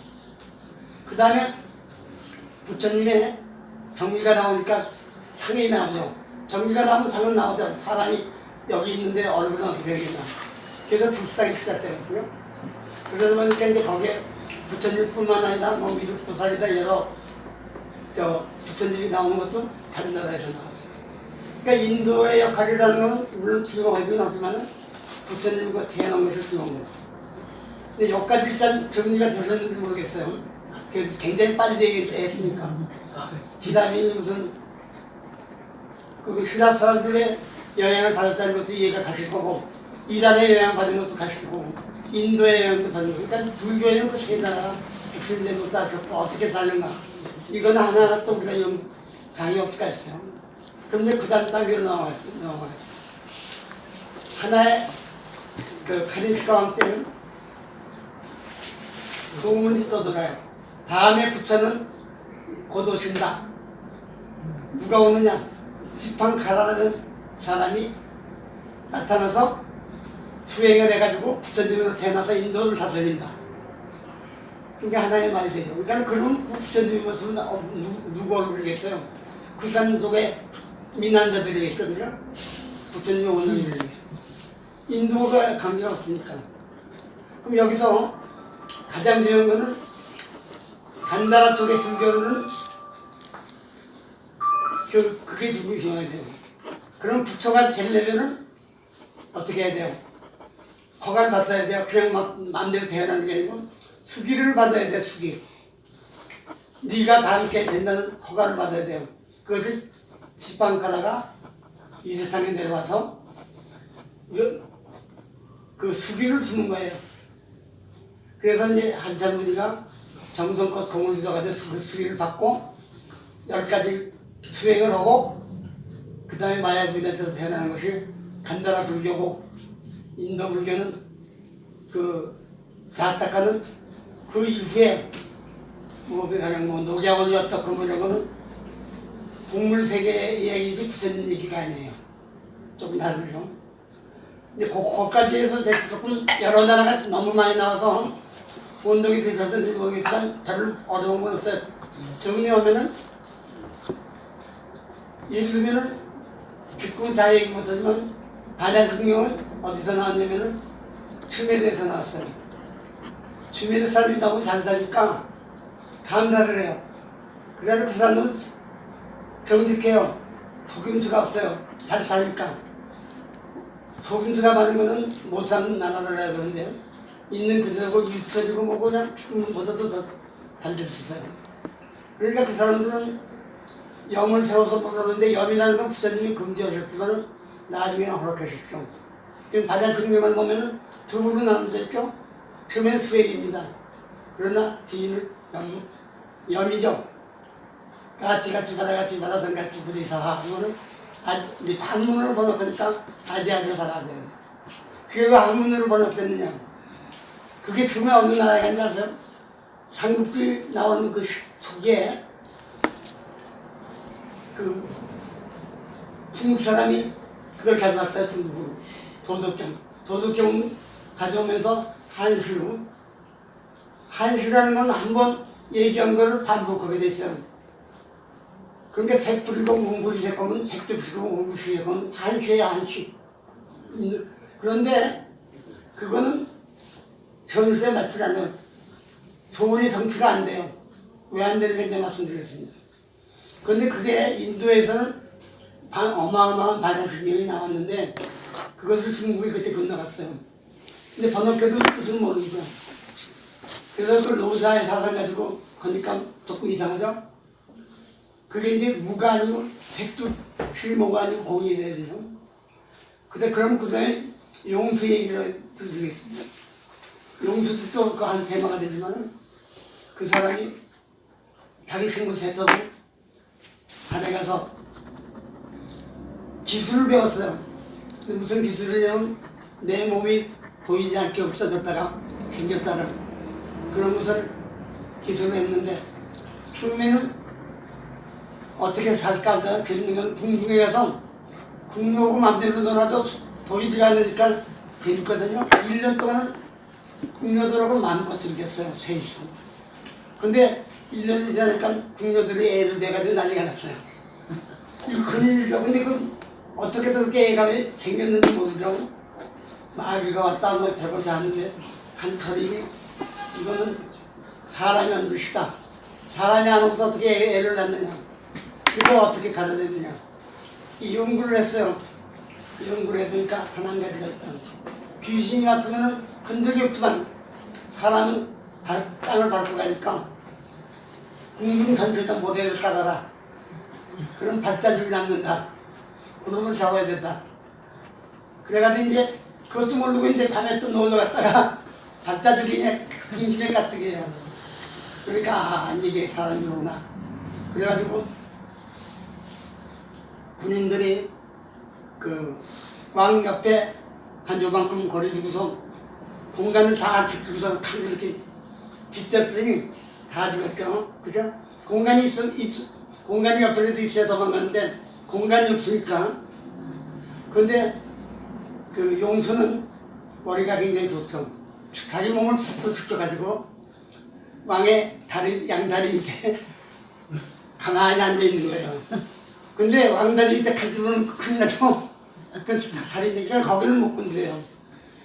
S1: 그 다음에 부처님의 정기가 나오니까 상이 나오죠. 정기가 나오면 상은 나오죠. 사람이 여기 있는데 얼굴은 어떻게 되겠나. 그래서 불상이 시작되거든요. 그러다 보니까 이제 거기에 부처님뿐만 아니라 뭐 미륵보살이다 여러 부처님이 나오는 것도 다른 나라에서 나왔어요. 그러니까 인도의 역할이라는 건 물론 중요하긴 하지만 부처님과 태어난 것을 중요한 거죠. 근데 여기까지 일단 정리가 되셨는지 모르겠어요. 굉장히 빨리 얘기했으니까. 히담이 무슨 그 히담 사람들의 영향을 받았다는 것도 이해가 가실 거고, 이란의 영향을 받은 것도 가실 거고, 인도의 영향도 받은 거고, 그러니까 불교에는 그 세 나라 백신된 것도 아셨고 어떻게 다른가, 이건 하나하나 또 우리가 강의 역사가 있어요. 그런데 그 다음 단계로 넘어가겠습니다. 하나의 그 카린스카 왕 때는 소문이 떠돌아요. 다음에 부처는 곧 오신다. 누가 오느냐? 지팡카라는 사람이 나타나서 수행을 해가지고 부처님으로 태어나서 인도를 다스린다. 그게 하나의 말이 되죠. 그러니까 그런 부처님의 모습은 누구 얼굴이겠어요? 그 사람 속에 민난자들이겠죠, 그죠? 부처님이 오는 일이. 인도가 관계가 없으니까. 그럼 여기서 가장 중요한 거는 간다라 쪽의 불교는 그게 중요해야 돼요. 그럼 부처가 되려면은 어떻게 해야 돼요? 허가를 받아야 돼요. 그냥 막 마음대로 태어나는 게 아니고 수기를 받아야 돼. 수기. 네가 닮게 된다는 허가를 받아야 돼요. 그것이 지방가다가 이 세상에 내려와서 그 수기를 주는 거예요. 그래서 이제 한찬무니가 정성껏 공을 들여가지고 그 수기를 받고 10가지 수행을 하고 그 다음에 마야 부인한테서 태어나는 것이 간다라 불교고, 인도 불교는 그 사타카는 그 이후에 그냥 녹야원이 어떻고 뭐 이런 거는 동물 세계 이야기지 부처님 얘기가 아니에요. 조금 다르죠. 이제 거기까지 해서 조금 여러 나라가 너무 많이 나와서 운동이 되셨는지 모르겠지만 별로 어려운 건 없어요. 정리하면은 예를 들면은 듣고 다 얘기 못하지만 반야성경은 어디서 나왔냐면은 슈메르에서 나왔어요. 슈메르 사람이 너무 잘 사니까 감사를 해요. 그래서 그 사람은 정직해요. 속임수가 없어요. 잘 사니까. 속임수가 많은 거는 못 사는 나라를 해야 그러는데요. 있는 그대로 유철이고 뭐고 그냥 지금보다도 더 잘 됐었어요. 그러니까 그 사람들은 염을 세워서 모르는데 염이라는 건 부처님이 금지하셨지만 나중에 허락하셨죠. 바다승명을 보면은 두 부로 나눠져 있죠. 처음에는 수액입니다. 그러나 뒤는 염이죠. 같이 바다 성같이 부리사하. 이거는 이제 한문으로 번역하니까 아지아지 살아야 되거든요. 그게 왜 한문으로 번역됐느냐? 그게 처음에 어느 나라에 있는지 아세요? 삼국지 나오는 그 속에 그 중국 사람이 그걸 가져왔어요. 중국으로. 도덕경 가져오면서 한시라는 건 한번 얘기한 걸 반복하게 됐어요. 그러니까 색불이고 웅불이 색거면 색도 불이고 웅불이 색거면 한시예요. 한시. 그런데 그거는 현수에 맞지 않아요. 소문이 성취가 안 돼요. 왜 안 되는지 이제 말씀드리겠습니다. 그런데 그게 인도에서는 어마어마한 바다승경이 나왔는데 그것을 중국이 그때 건너갔어요. 근데 번역해도 뜻은 모르죠. 그래서 그 로사의 사상 가지고 거니까 조금 이상하죠? 그게 이제 무가 아니고 색도 실모가 아니고 공이 돼야 되죠. 근데 그럼 그 다음에 용수 얘기를 드리겠습니다. 용수도 또 그 한 테마가 되지만 그 사람이 자기 친구 세터도 산에 가서 기술을 배웠어요. 근데 무슨 기술이냐면 내 몸이 보이지 않게 없어졌다가 생겼다는 그런 것을 기술을 했는데 처음에는 어떻게 살까 하다가 재밌는 건 궁중에 가서 궁녀고 맘대로 놀아도 보이지가 않으니까 재밌거든요. 1년 동안 궁녀들하고 마음껏 즐겼어요. 셋이서. 근데 1년이 지나니까 궁녀들이 애를 내가지고 난리가 났어요. 이거 큰일이죠. 근데 그 어떻게 해서 그렇게 애가 생겼는지 모르죠. 마귀가 왔다 뭐 별거 다 하는데 한철이 이거는 사람이 한 짓이다. 사람이 안 오면서 어떻게 애를 낳느냐. 이거 어떻게 가져냈느냐. 이 연구를 했어요. 이 연구를 해보니까 단 한 가지가 있다. 귀신이 왔으면 흔적이 없지만 사람은 땅을 밟고 가니까 궁중 전체에다 모래를 깔아라. 그럼 발자국이 남는다. 그놈을 잡아야 된다. 그래가지고 이제 그것도 모르고 이제 밤에 또 놀러 갔다가 발자국이 그냥 궁중에 가뜩해요. 그러니까 이게 사람이구나. 그래가지고 군인들이 그 왕 옆에 한 요만큼 거리 두고서 공간을 다 지키고서 이렇게 뒷졌으니 다 죽었죠. 그죠? 공간이 공간이 옆에도 있어야 도망가는데 공간이 없으니까. 그런데 그 용수는 머리가 굉장히 좋죠. 자기 몸을 툭툭 숙여가지고 왕의 양다리 밑에 가만히 앉아있는 거예요. 근데 왕다리 밑에 칼집으면 큰일 나죠. 그 살인니까 거기는 못 건드려요.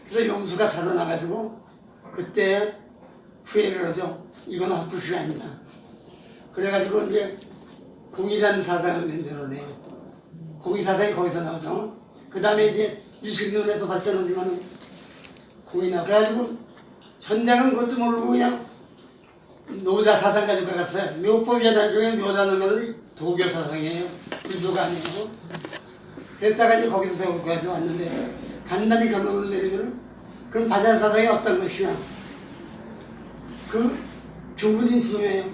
S1: 그래서 용수가 살아나가지고 그때 후회를 하죠. 이건 헛짓이 아니다. 그래가지고 이제 공이라는 사상을 만들어내요. 공이 사상이 거기서 나오죠. 그 다음에 이제 유식론에서 발전하지만 공이 나와. 그래가지고 현장은 그것도 모르고 그냥 노자 사상 가지고 갔어요. 묘법이라는 중에 묘라는 거는 도교 사상이에요. 불교가 아니고. 그랬다가 이제 거기서 배우고 가져왔는데 간단히 결론을 내리면 그럼 바자 사상이 어떤 것이냐. 그 주문이 중요해요.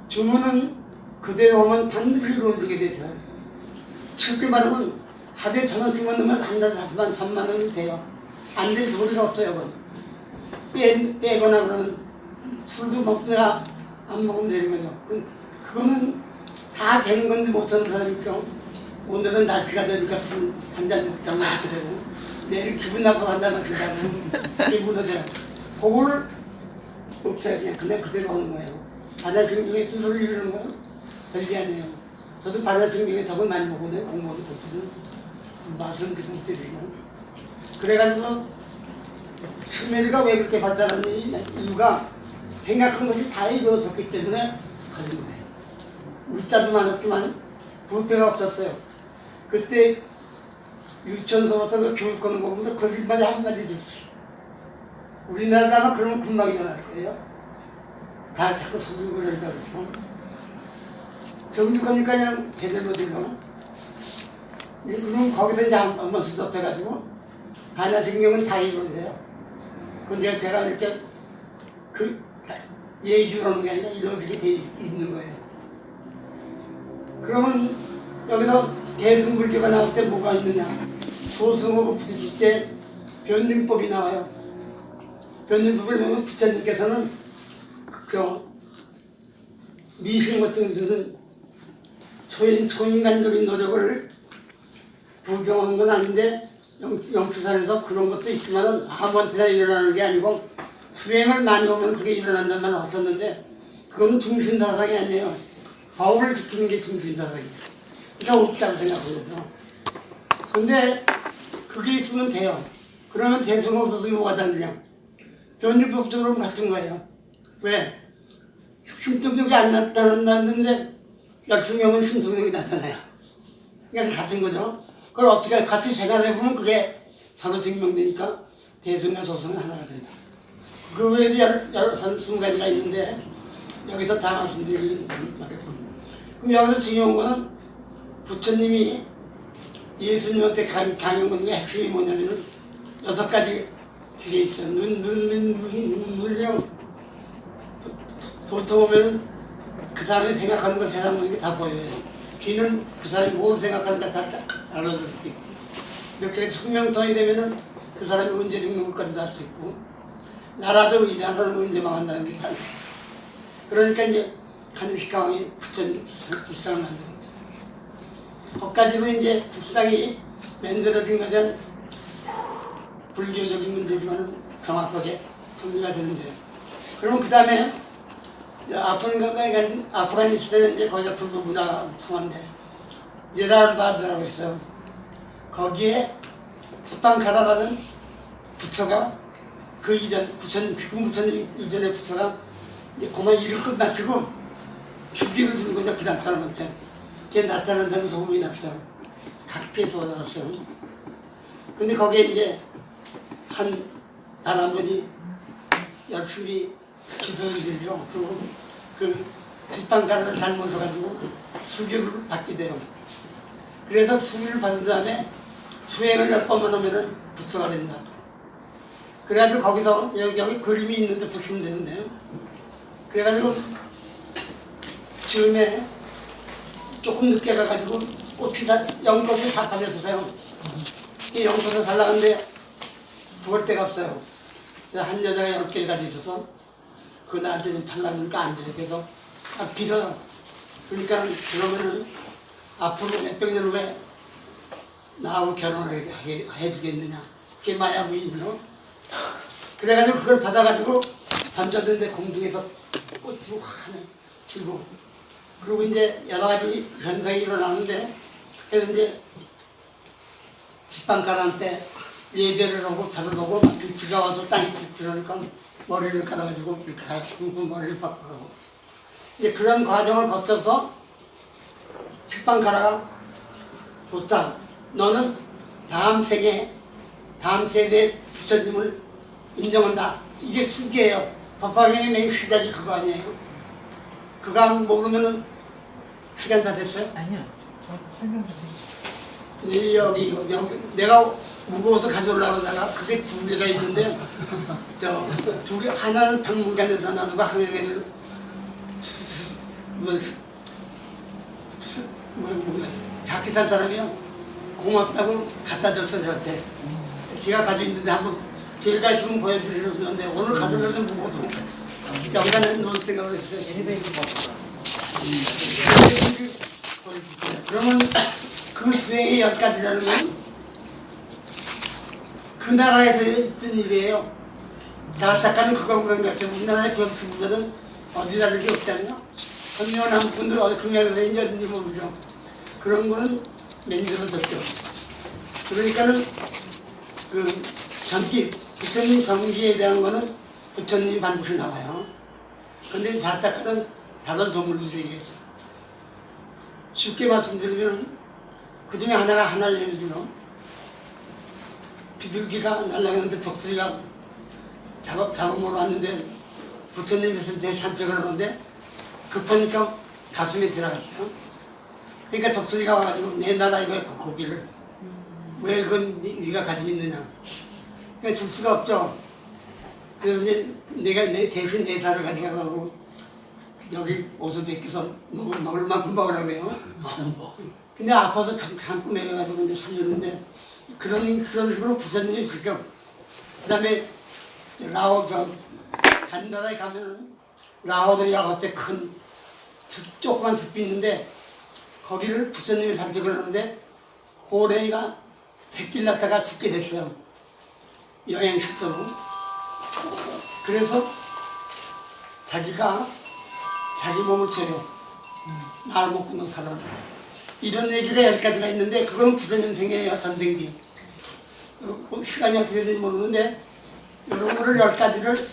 S1: 주문은 그대로 하면 반드시 이루어지게 돼 있어요. 쉽게 말하면 하루에 1,000원씩만 넣으면 한 달에 4만 3만 원이 돼요. 안 될 소리가 없어요. 그건. 빼거나 그러면 술도 먹다가 안 먹으면 되는 거죠. 그거는 다 되는 건데 못하는 사람 있죠. 오늘은 날씨가 좋으니까 술 한 잔 먹자고 이렇게 되고 내일 기분 나빠서 한 잔 마신다고 이게 무너져요. 그걸 없어요. 그냥 그대로 하는 거예요. 바다생명의 뜻을 이루는 거예요. 별게 아니에요. 저도 바다생명의 덕을 많이 보거든요. 공부하는 때는 말씀드린 때지만 그래가지고 슈메르가 왜 그렇게 발달하는 이유가 생각한 것이 다 이루어졌기 때문에 가진 거예요. 물자도 많았지만 부패가 없었어요. 그때 유치원서부터 그 교육권을 먹으면서 거짓말이 한마디도 없어요. 우리나라가 아마 그러면 금방 일어날 거예요. 다 자꾸 속이고 그러니까 그렇죠. 정직하니까 그냥 제대로 되고 그럼 거기서 이제 한번 수습해가지고 반야신경은 다 이루어져요. 근데 제가 이렇게 그 얘기를 하는 게 아니라 이루어지게 돼 있는 거예요. 그러면 여기서 대승불교가 나올 때 뭐가 있느냐. 소승하고 부딪힐 때 변증법이 나와요. 변증법을 보면 부처님께서는 그 미신 같은 뜻은 초인간적인 노력을 부정한 건 아닌데 영추산에서 그런 것도 있지만 아무한테나 일어나는 게 아니고 수행을 많이 하면 그게 일어난다는 말은 없었는데 그거는 중심사상이 아니에요. 법을 지키는 게 중심사상이에요. 그러니까 없다고 생각하거든요. 근데 그게 있으면 돼요. 그러면 대승호소서 뭐가 다르냐. 변증법적으로 같은 거예요. 왜? 심통력이 안 나타났는데 열심히 하면 심통력이 나타나요. 그러니까 같은 거죠. 그걸 어떻게 같이 생각해보면 그게 서로 증명되니까 대승과 소승은 하나가 된다. 그 외에도 여러 20가지가 있는데 여기서 다 말씀드리긴 말이고. 그럼 여기서 중요한 거는 부처님이 예수님한테 강요한 것 중에 핵심이 뭐냐면은 6가지 그게 있어요. 눈이랑 보통 보면 그 사람이 생각하는 거 세상 모든 게 다 보여요. 귀는 그 사람이 뭘 생각하는가 다 알아들 수 있고 이렇게 숙명통이 되면은 그 사람이 언제 죽는 것까지도 알 수 있고 나라도 이 나라는 언제 망한다는 게 다 그러니까 이제 간식가왕이 부처님 불상을 만드는 거죠. 거기까지도 이제 불상이 만들어진 것에 대한 불교적인 문제지만 정확하게 정리가 되는데요. 그럼 그 다음에 아프가니스탄에 이제 거기가 불교 문화가 통한데 예라르바드라고 있어요. 거기에 스판카라라는 부처가 그 이전 지금 부처님 이전의 부처가 이제 그만 일을 끝마치고 주기를 주는 거죠. 그 다음 사람한테. 그게 나타난다는 소문이 났어요. 각지에서 나왔어요. 근데 거기에 이제 단 한 분이 열심히 기도를 드리죠. 그리고 그 뒷방가를 잘못 써가지고 수교를 받게 돼요. 그래서 수교를 받은 다음에 수행을 10번만 하면은 부처가 된다. 그래가지고 거기서 여기 그림이 있는데 보시면 되는데요. 그래가지고 처음에 조금 늦게 가가지고 꽃이 다 연꽃이 다 팔렸어요. 이 연꽃을 살라는데 부을 데가 없어요. 그래서 한 여자가 10개를 가지고 있어서 그 나한테 좀 팔라니까 안 줘요. 그래서 빌어요. 그러니까 그러면은 앞으로 몇백 년 후에 나하고 결혼을 해주겠느냐. 그게 마야 부인이죠. 그래가지고 그걸 받아가지고 던졌는데 공중에서 꽃이 환해 피고 그리고 이제 여러 가지 현상이 일어나는데 그래서 이제 집방가라한테 예배를 하고 차를 하고 막 비가 와서 땅이 툭 그러니까 머리를 깔아가지고 이렇게 머리를 바꾸고 이제 그런 과정을 거쳐서 집방가라가 좋다. 너는 다음 세대 부처님을 인정한다. 이게 수기예요. 법화경의 맨 시작이 그거 아니에요. 그거 안 먹으면은 시간 다 됐어요?
S2: 아니요. 저 설명 좀 해주세요.
S1: 네, 여기 내가 무거워서 가져오려고 하다가 그게 두 개가 있는데 두 개 하나는 당분간에다 놔두고 한 개를 작게 산 사람이요 고맙다고 갖다 줬어 저한테. 제가 가지고 있는데 한번 제가 있으면 보여주시는데 오늘 가서는 좀 무거워서 여기다는 놓을 생각을 했어요. 그러면 그 수행의 10가지라는 건 그 나라에서 있던 일이에요. 자작가는 그거 그런 것 같아요. 우리나라의 교수들은 어디 다를 게 없잖아요. 선명한 분들 어디 금양에서 있는지 모르죠. 그런 거는 만들어졌죠. 그러니까는 그 전기, 부처님 전기에 대한 거는 부처님이 반드시 나와요. 근데 자작가는 다른 동물들 얘기했어요. 쉽게 말씀드리면 그 중에 하나를 예를 들어 비둘기가 날아가는데 독수리가 잡아먹으러 왔는데 부처님께서 제 산책을 하는데 급하니까 가슴에 들어갔어요. 그러니까 독수리가 와가지고 내 나라 이거에 고기를 왜 그건 네가 가지고 있느냐. 그러니까 줄 수가 없죠. 그래서 이제 내가 대신 내 살을 가져가고 여기 옷을 벗겨서 먹을 만큼 먹으라고 해요. 근데 아파서 참고 먹여가지고 이제 살렸는데 그런 식으로 부처님이 직접 그 다음에 간 나라에 가면은 라오도 옆에 큰 조그만 숲이 있는데 거기를 부처님이 산책을 하는데 호랭이가 새끼를 낳다가 죽게 됐어요. 여행 실적으로. 그래서 자기가 자기 몸을 쳐요. 날 먹고 너 살아. 이런 얘기가 10가지가 있는데 그건 부처님 생애예요. 전생기. 시간이 어떻게 되는지 모르는데 이런 거를 10가지를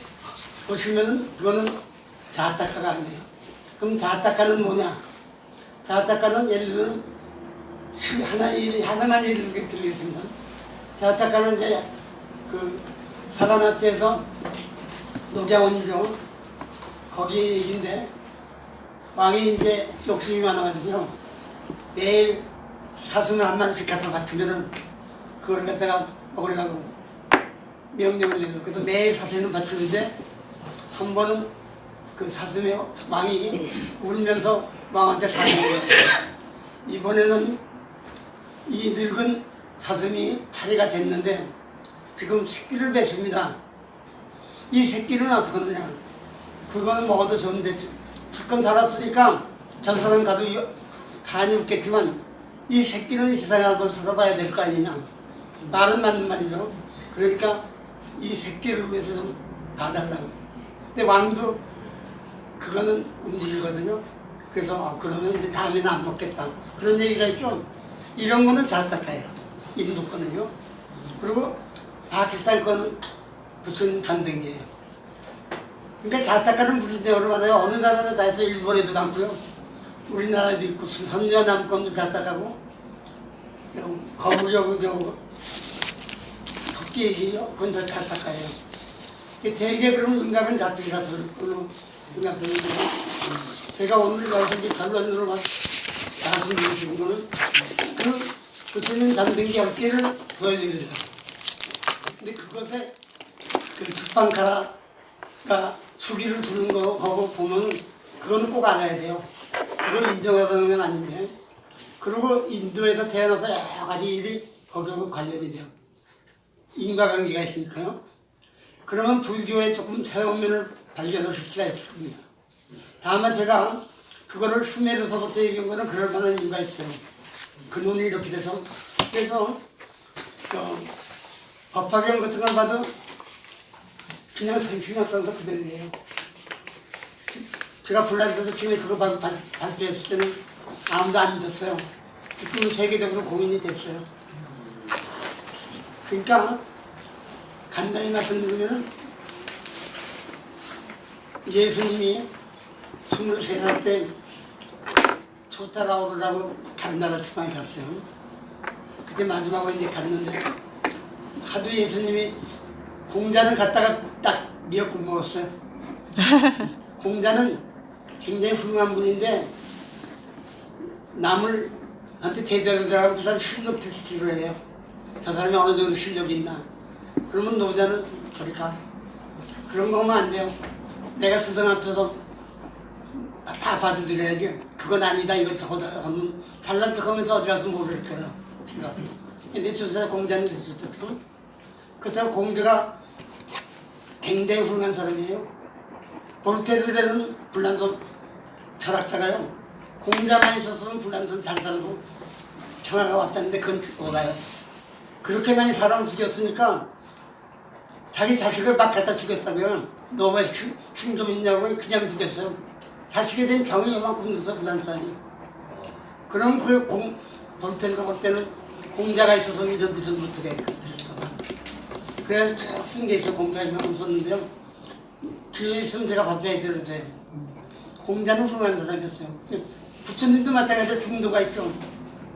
S1: 보시면 그거는 자아타카가 아니에요. 그럼 자아타카는 뭐냐? 자아타카는 예를 들면 하나만 예를 들겠습니다. 자아타카는 이제 그 사라나트에서 녹양원이죠. 거기 얘기인데 왕이 이제 욕심이 많아가지고요. 매일 사슴을 한 마리씩 갖다 바치면은 그걸 갖다가 먹으려고 명령을 내요. 그래서 매일 사슴을 바치는데 한 번은 그 사슴의 왕이 울면서 왕한테 사는 거예요. 이번에는 이 늙은 사슴이 차례가 됐는데 지금 새끼를 냈습니다. 이 새끼는 어떻게 하느냐? 그거는 먹어도 좋은데 지금 살았으니까 저 사람 가도 간이 없겠지만 이 새끼는 이 세상에 한번 살아봐야 될 거 아니냐. 말은 맞는 말이죠. 그러니까 이 새끼를 위해서 좀 봐달라고. 근데 왕도 그거는 움직이거든요. 그래서 그러면 이제 다음에는 안 먹겠다. 그런 얘기가 있죠. 이런 거는 자타카예요. 인도 거는요. 그리고 파키스탄 거는 부처님 전생기예요. 그러니까 자타카는 무슨 대우를 받아요. 어느 나라나 다 해서 일본에도 많고요. 우리나라에도 있고 선녀남권도 자타카고 거북이하고 토끼 얘기요. 그건 다 자타카예요. 대개 그러면 인간은 자타카로 생각되는데 제가 오늘 여기서 이제 결론으로 말씀드리고 싶은 거는 그 부처님 전생기 10개를 보여드립니다. 근데 그것에 그 주방카라가 수기를 주는 거고 보면은 그거는 꼭 알아야 돼요. 그걸 인정하면 아닌데. 그리고 인도에서 태어나서 여러 가지 일이 거기하고 관련이 돼요. 인과관계가 있으니까요. 그러면 불교에 조금 새로운 면을 발견하실 수가 있을 겁니다. 다만 제가 그거를 수메르서부터 얘기한 거는 그럴 만한 이유가 있어요. 그 논이 이렇게 돼서. 그래서 법화경 같은 걸 봐도 그냥 생각상서 그대로예요. 제가 불란서에서 처음에 그거 발표했을 때는 아무도 안 믿었어요. 지금은 세계적으로 공인이 됐어요. 그러니까 간단히 말씀드리면 예수님이 23살 때 초타라오르라고 간나라 지방에 갔어요. 그때 마지막으로 이제 갔는데 하도 예수님이 공자는 갔다가 딱 미역국 먹었어요. 공자는 굉장히 훌륭한 분인데 남을 한테 제대로 들어가고 그 사람 실력 테스트를 해요. 저 사람이 어느 정도 실력이 있나. 그러면 노자는 저리 가. 그런 거 하면 안 돼요. 내가 스승 앞에서 다 받아들여야지. 그건 아니다 이거 저거다 하면 잘난 척하면서 어디 가서 모를 거예요. 제가. 근데 조사 공자는 됐었죠. 그렇다고 공자가 굉장히 훌륭한 사람이에요. 볼테르라는 불란서 철학자가요. 공자만 있었으면 불란서는 잘 살고 평화가 왔다는데 그건 오가요. 그렇게 많이 사람을 죽였으니까 자기 자식을 막 갖다 죽였다고요. 너 왜 충좀 있냐고 그냥 죽였어요. 자식에 대한 정이 요만큼 있어 불란서니. 그럼 그 볼테르가 볼 때는 공자가 있어서 믿어도 못하게 했을 거다. 그래서 쭉 쓴 게 있어. 공자가 이만큼 썼는데요. 뒤에 있으면 제가 갑자기 들어도 돼요. 공자는 훌륭한 사람이었어요. 부처님도 마찬가지로 중도가 있죠.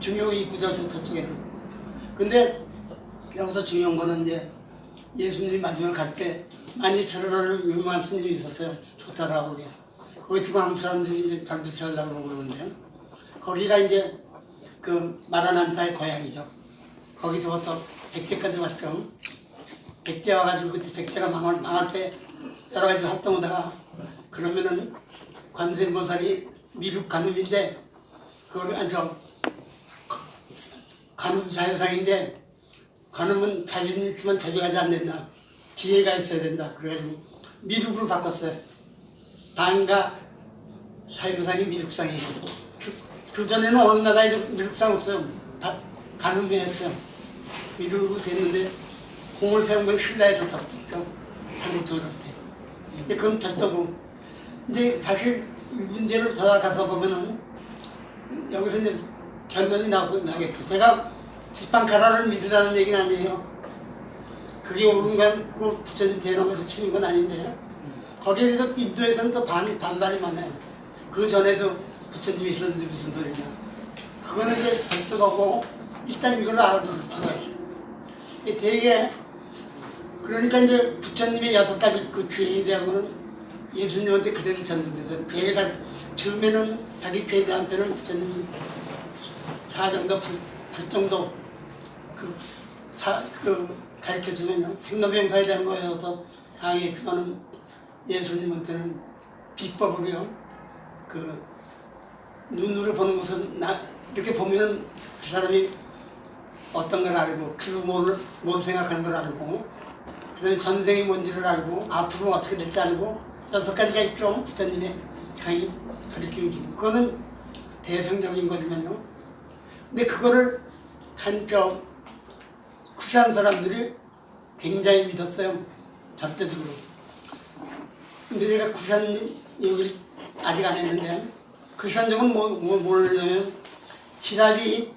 S1: 중요 입구죠, 저쪽에는. 근데 여기서 중요한 거는 이제 예수님이 마지막에 갈 때 마니처라는 유명한 스님이 있었어요. 좋다라고 그래요. 거기 지금 한국 사람들이 이제 장도 세우려고 그러는데요. 거기가 이제 그 마라난타의 고향이죠. 거기서부터 백제까지 왔죠. 백제 와가지고 그때 백제가 망할 때 여러 가지 활동하다가 그러면은 관세음보살이 미륵 간음인데 그걸 간음 사유상인데 간음은 자비는 있지만 자비하지 않는다. 지혜가 있어야 된다. 그래가지고 미륵으로 바꿨어요. 방가 사유상이 미륵상이에요. 그 전에는 어느 나라에도 미륵상 없어요. 간음이 했어요. 미륵으로 됐는데 공을 세운 건 신라에서 덮었죠. 한국적으로 때. 그건 별도고. 이제 다시 이 문제를 더 가서 보면은 여기서 이제 결론이 나겠죠. 제가 뒷방카라를 믿으라는 얘기는 아니에요. 그게 옳은 건 그 부처님 대놓고서 치는 건 아닌데요. 거기에 대해서 인도에서는 또 반발이 많아요. 그 전에도 부처님이 있었는데 무슨 소리냐. 그거는 이제 별도고 일단 이걸로 알아둘 필요가 있어요. 되게 그러니까 이제 부처님의 6가지 그 죄에 대하고는 예수님한테 그대로 전승돼서 제가 처음에는 자기 제자한테는 부처님이 4정도 8정도 가르쳐주면요. 생로병사에 대한 거여서 강의했지만은 예수님한테는 비법으로요. 그 눈으로 보는 것은 이렇게 보면은 그 사람이 어떤 걸 알고 그리고 뭘 생각하는 걸 알고 그 다음에 전생이 뭔지를 알고 앞으로 어떻게 될지 알고 6가지가 있죠. 부처님의 가르침이 주고 그거는 대승적인 거지만요. 근데 그거를 쿠시한 사람들이 굉장히 믿었어요. 절대적으로. 근데 제가 쿠시한 얘기를 아직 안 했는데 쿠시한족은 뭐냐면 히랍이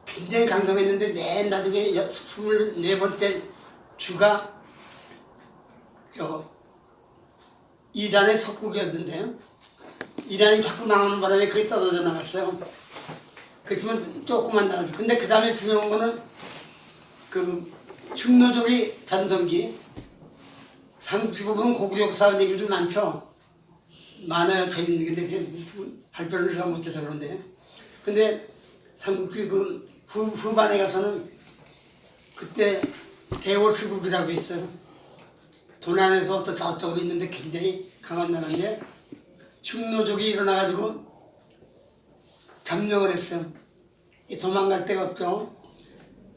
S1: 굉장히 강성했는데 맨 나중에 24번째 주가 이단의 석국이었는데요. 이단이 자꾸 망하는 바람에 그게 떨어져 나갔어요. 그렇지만 조금만 나갔어요. 근데 그 다음에 중요한 거는 그 흉노족이 전성기 삼국지 보면 고구려 사원 얘기도 많죠. 많아요. 재밌는 게. 근데 발표를 잘 못해서 그런데. 근데 삼국지 그 후반에 가서는 그때 대월수국이라고 있어요. 도난에서부터 저쪽으로 있는데 굉장히 강한 나라인데 흉노족이 일어나가지고 점령을 했어요. 도망갈 데가 없죠.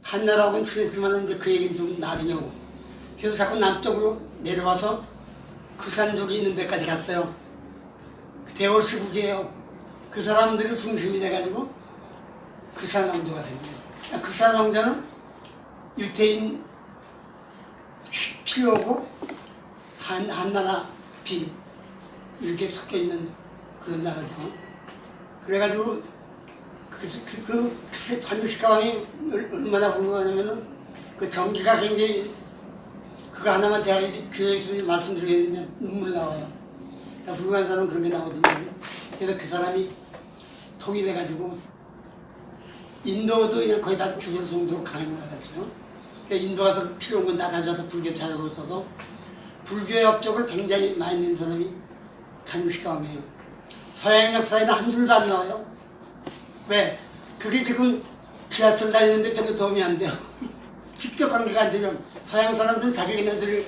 S1: 한나라하고는 친했지만 이제 그 얘기는 좀 나중에 오고. 그래서 자꾸 남쪽으로 내려와서 쿠산족이 있는 데까지 갔어요. 대월수국이에요. 그 사람들이 중심이 돼가지고 쿠산 왕조가 생겨요. 쿠산 왕조는 유태인 피오고 한나라 비 이렇게 섞여 있는 그런 나라죠. 그래가지고 그 관유식가왕이 얼마나 훌륭하냐면은 그 전기가 굉장히 그거 하나만 제가 교회에서 말씀드리겠는데 눈물 나와요. 훌륭한 사람은 그런 게 나오지만 그래서 그 사람이 통일해가지고 인도도 그냥 거의 다 죽을 정도로 강한 나라였어요. 그러니까 인도 가서 필요한 건 다 가져와서 불교 차려고 써서 불교의 업적을 굉장히 많이 낸 사람이 간시강이에요. 서양 역사에는 한 줄도 안 나와요. 왜? 그게 지금 지하철 다니는데 별로 도움이 안 돼요. 직접 관계가 안 되죠. 서양 사람들은 자기네들이,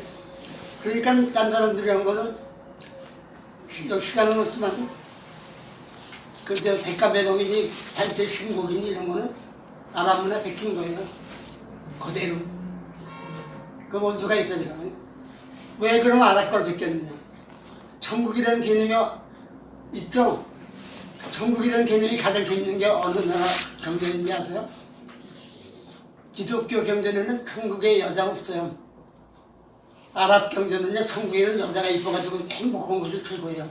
S1: 그러니까 딴 사람들이 한 거는 시간은 없지만 그저 백과배동이니 단체 신곡이니 이런 거는 아랍문화 베낀 거예요. 그대로. 그 원수가 있어 지금. 왜 그럼 아랍 걸 베꼈느냐? 천국이라는 개념이 있죠? 천국이라는 개념이 가장 재밌는 게 어느 나라 경전인지 아세요? 기독교 경전에는 천국에 여자 없어요. 아랍 경전은요, 천국에는 여자가 이뻐가지고 행복한 것이 최고예요.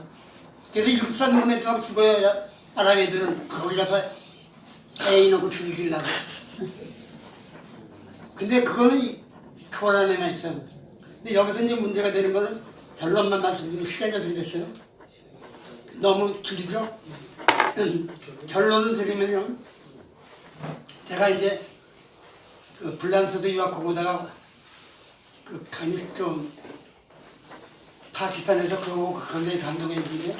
S1: 그래서 일산 보내도 막 죽어요. 아랍 애들은 거기 가서 애 놓고 죽이려고. 근데 그거는 코란에만 있어요. 근데 여기서 이제 문제가 되는 거는 결론만 말씀드리고 시간이 어떻게 됐어요? 너무 길죠? 결론을 드리면요, 제가 이제 그 불란서도 유학하고 오다가 파키스탄에서 그거 굉장히 감동했는데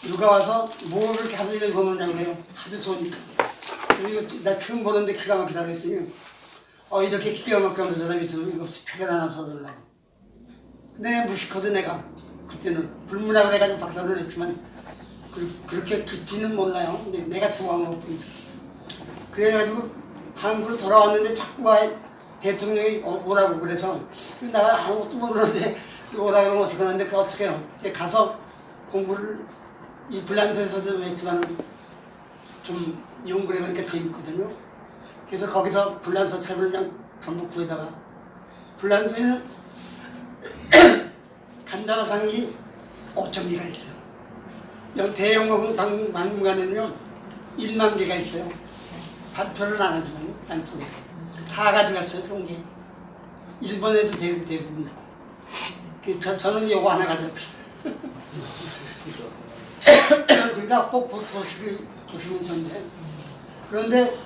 S1: 누가 와서 뭐를 하도 읽어놓냐고 해요. 하도 좋으니까. 그리고 나 처음 보는데 기가 막히다고 했더니 이렇게 기가 막히는 사람이 있으면 이거 책을 하나 써달라고. 근데 무식해서 내가 그때는 불문학을 해가지고 박사를 했지만 그렇게 깊이는 몰라요. 근데 내가 좋아하는 것 뿐이죠. 그래가지고 한국으로 돌아왔는데 자꾸 대통령이 오라고 그래서 내가 아무것도 모르는데 오라고 그러면 어떻게 하는데 그 어떻게 해요? 가서 공부를 이 불란서에서도 했지만 좀 연구를 해보니까 재밌거든요. 그래서 거기서 불란서 책을 그냥 전부 구해다가 불란서에는 간다라상이 5,000개가 있어요. 여기 대영국 박물관에는요 1만 개가 있어요. 발표를 안 하지만 땅속에 다 가져갔어요. 송게 일본에도 대부분 있고 저는 요거 하나 가져갔어요. 그러니까 꼭 보시면 좋은데 그런데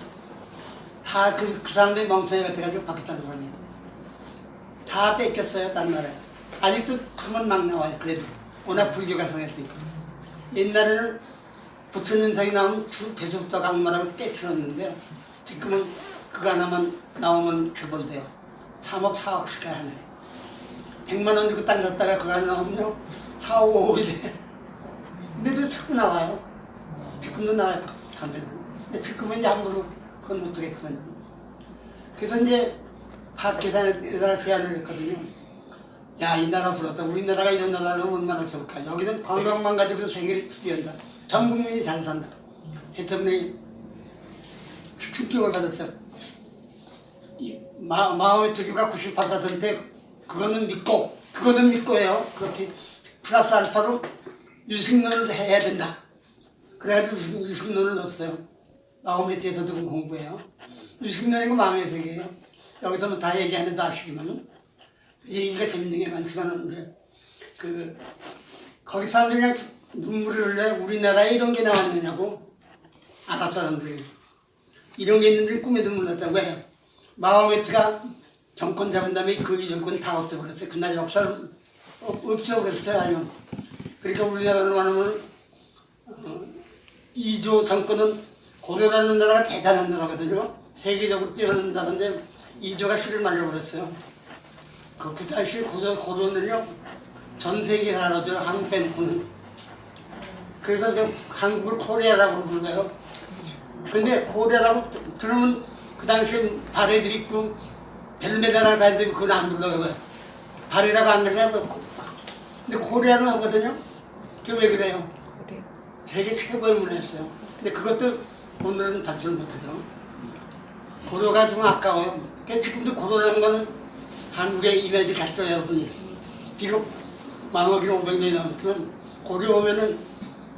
S1: 다 그 사람들이 멍청이 같아가지고 파키스탄 사람이 다 뺏겼어요. 딴 나라에. 아직도 한번 막 나와요. 그래도 워낙 불교가 성했으니까. 옛날에는 부처님상이 나오면 대수부터 악마라고 떼트렸는데 지금은 그거 하나만 나오면 처벌돼요. 3억 4억씩 가야 하네. 100만 원 주고 땅 샀다가 그거 하나 나오면요 4, 5억이 돼. 근데도 자꾸 나와요. 지금도 나와요. 가면은. 근데 지금은 이제 함부로 그건 못하겠지만. 그래서 이제 파키스탄에다 제안을 했거든요. 야, 이 나라 부럽다. 우리나라가 이런 나라는 얼마나 좋을까. 여기는 관광만 가지고서 세계를 투비한다. 전 국민이 잘 산다. 대통령이 충격을 받았어요. 마음의 투기가 98%인데 그거는 믿고예요. 그렇게 플러스 알파로 유식론을 해야 된다. 그래가지고 유식론을 넣었어요. 마음의 뒤에서도 공부해요. 유식론이고 마음의 세계예요. 여기서는 다 얘기 안 해도 아시지만 얘기가 재밌는 게 많지만 이제 거기 사람들이 그냥 눈물을 흘려요. 우리나라에 이런 게 나왔느냐고. 아랍 사람들이 이런 게 있는지 꿈에도 몰랐다고 해요. 마호메트가 정권 잡은 다음에 그 정권 다 없애버렸어요. 그날 역사는 없애버렸어요. 아니면 그러니까 우리나라로 말하면 2조 정권은 고려라는 나라가 대단한 나라거든요. 세계적으로 뛰어난 나라인데 2조가 실을 말려버렸어요. 그 당시 고려는요 전 세계에 알아줘요. 한국 빼놓고는. 그래서 한국을 코리아라고 불러요. 근데 코리아라고 그러면 그 당시에 발에도 있고 벨메다라고 다니는데 그건 안 불러요. 발이라고 안 그러냐고. 근데 코리아는 하거든요. 그게 왜 그래요? 세계 최고의 문화였어요. 근데 그것도 오늘은 발표를 못하죠. 고려가 좀 아까워요. 그러니까 지금도 고려라는 거는 한국의 이미지 같죠, 여러분이. 비록 망하기는 500년이 넘지만 고려 오면은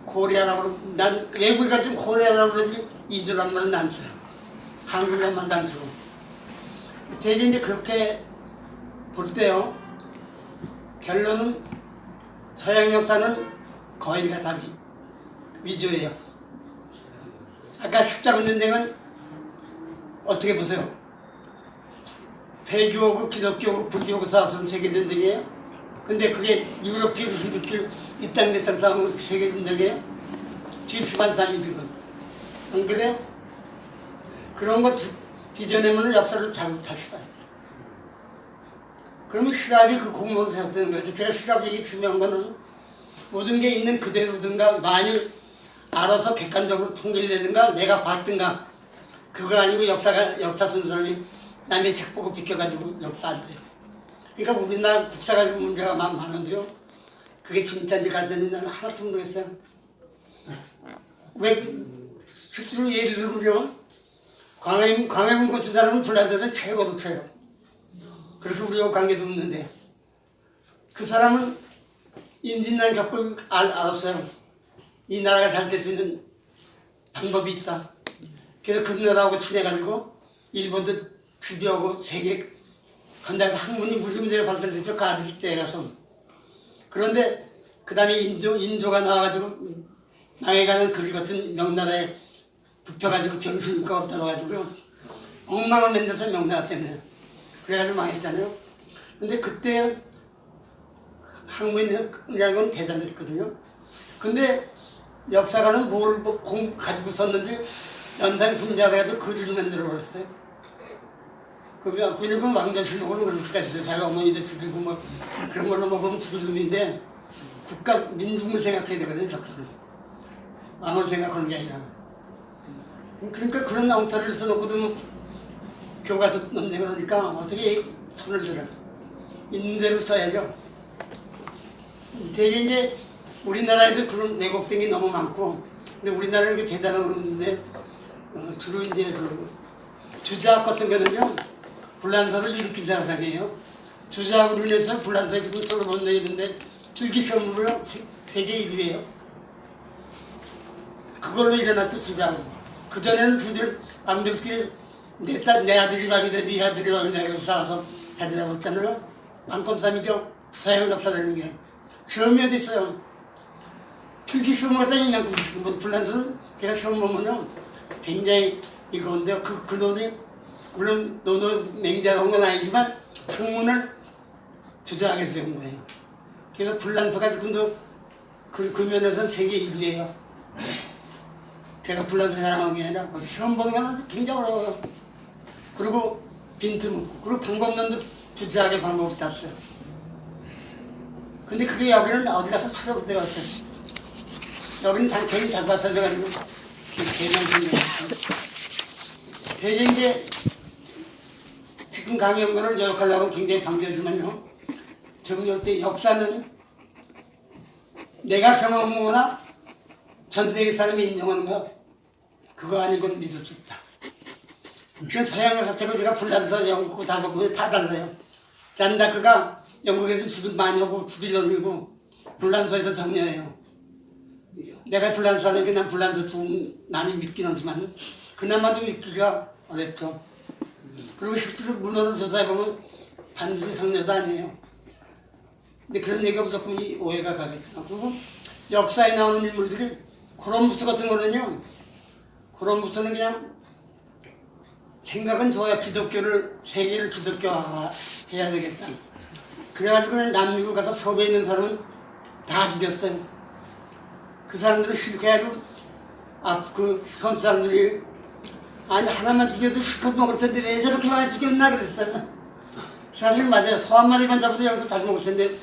S1: 코리아라고 난 외국에 가서 코리아라고 그러지 이주란 말은 안 써요. 한국이란 말도 안 쓰고. 되게 이제 그렇게 볼 때요. 결론은 서양 역사는 거의가 다 위조예요. 아까 십자군 전쟁은 어떻게 보세요? 배교하고 기독교하고 불교하고 싸웠으면 세계전쟁이에요? 근데 그게 유럽길, 히르길, 이 땅 내 땅 싸움은 세계 전쟁이에요? 뒤집한 싸움이지, 그건. 안 그래요? 그런 거 뒤져내면 역사를 다시 봐야 돼. 그러면 시각이 그 공로를 세웠다는 거죠. 제가 시각 얘기 중요한 거는 모든 게 있는 그대로든가 많이 알아서 객관적으로 통계를 내든가 내가 봤든가 그거 아니고 역사 쓴 사람이 남의 책 보고 비껴가지고 역사 안 돼요. 그러니까 우리나라 국사 가지고 문제가 많은데요. 그게 진짜인지 가짜인지 나는 하나도 모르겠어요. 왜 실제로 예를 들면 광해군 고추자루는 불란서에서 최고도 쳐요. 그래서 우리하고 관계도 없는데 그 사람은 임진왜란 겪고 알았어요. 이 나라가 잘 될 수 있는 방법이 있다. 그래서 그 나라하고 친해가지고 일본도 주비하고 세계 건너서 학문이 무슨 문제가 발달됐죠. 그 아들 때 가서. 그런데 그 다음에 인조가 나와가지고 망해가는 그리 같은 명나라에 붙여가지고 병수니까 없다가지고 엉망을 만들어서 명나라 때문에 그래가지고 망했잖아요. 근데 그때 학문이라는 건 대단했거든요. 근데 역사가는 뭘 가지고 썼는지 연산 군대가 가지고 글을 만들어버렸어요. 그리고 왕자실록은 그럴 수가 있어요. 자기 어머니도 죽이고 뭐 그런 걸로 먹으면 죽일 놈인데 국가 민중을 생각해야 되거든요. 적사는 왕을 생각하는 게 아니라. 그러니까 그런 엉터리를 써놓고도 뭐 교과서 논쟁을 하니까 어떻게 손을 들어. 있는 대로 써야죠. 되게 이제 우리나라에도 그런 왜곡된 게 너무 많고 근데 우리나라는 이렇게 대단한 그러는데 주로 이제 그 주자학 같은 거는요. 불란서를 일으킨 사람이에요. 주자학으로 인해서 불란서에 지금 서로 못 내리는데 필기시험으로 세계 1위예요. 그걸로 일어났죠, 주자학으로. 그전에는 주들 왕들끼리 내 아들이 왕이다, 네 아들이 왕이다 해서 싸워서 다니라고 했잖아요. 왕검싸움이죠. 서양 역사라는 게. 시험이 어디 있어요. 필기시험 같은 그냥 불란서는 제가 시험 보면요. 굉장히 이건데요. 그 놈이 물론 노노 맹자한 건 아니지만 학문을 주저하게 세운 거예요. 그래서 불란서가 지금도 그 면에서는 세계 1위예요. 제가 불란서 자랑한 게 아니라 시험 보는 건 굉장히 어려워요. 그리고 빈틈 없고 그리고 방법론도 주저하게 방법을 땄어요. 근데 그게 여기는 어디 가서 찾아볼 데가 없어요. 여기는 다 개인 작가사져가지고 개만 생겨요. 되게 이제 지금 강연거를 요약하려고 굉장히 방대하지만요. 정리할 때 역사는 내가 경험한 거나 전 세계 사람이 인정하는 거 그거 아니고는 믿을 수 없다. 그 서양 역사책을 제가 불란서 영국 다 보고 다 달라요. 잔다크가 영국에서 죽을 많이 하고 죽일 놈이고 불란서에서 정리해요. 내가 불란서 사람이니까 난 불란서 좀 많이 믿긴 하지만 그나마도 믿기가 어렵죠. 그리고 실제로 문헌을 조사해보면 반드시 성녀도 아니에요. 근데 그런 얘기가 무조건 오해가 가겠죠. 그리고 역사에 나오는 인물들이 콜럼부스 같은 거는요. 콜럼부스는 그냥 생각은 좋아요. 기독교를 세계를 기독교화 해야 되겠다. 그래가지고 남미국 가서 서부에 있는 사람은 다 죽였어요. 그 사람들을 실패해가지고 그 스컨스 사람들이 아니 하나만 죽여도 실컷 먹을 텐데 왜 저렇게 많이 죽였나 그랬어요. 사실 맞아요. 소 한 마리만 잡아도 여기서 다 먹을 텐데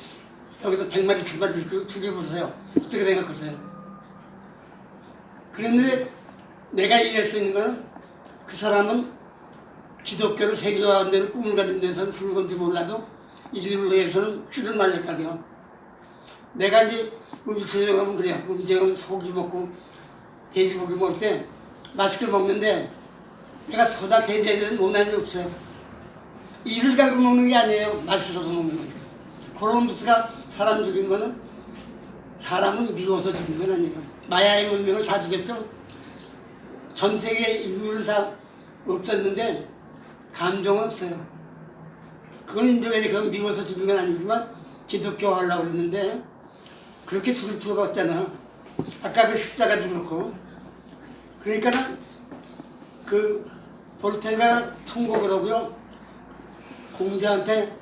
S1: 여기서 100마리, 10마리 죽여보세요. 어떻게 생각하세요? 그런데 내가 이해할 수 있는 건 그 사람은 기독교를 세계화한 데는 꿈을 가진 데서는 죽을 건지 몰라도 인류를 위해서는 피를 말렸다며. 내가 이제 음식점에 가면 그래요. 음식점에 가면 소고기 먹고 돼지고기 먹을 때 맛있게 먹는데 내가 소다 돼지에 대한 논란이 없어요. 이를 갈고 먹는 게 아니에요. 맛있어서 먹는 거죠. 콜럼부스가 사람 죽인 거는 사람은 미워서 죽인 건 아니에요. 마야의 문명을 다 죽였죠. 전 세계 인류를 다 없었는데 감정은 없어요. 그건 인정해야 그건 미워서 죽인 건 아니지만 기독교 하려고 그랬는데 그렇게 죽을 필요가 없잖아. 아까 그 십자가도 그렇고. 그러니까는 그 볼테가 통곡을 하고요. 공자한테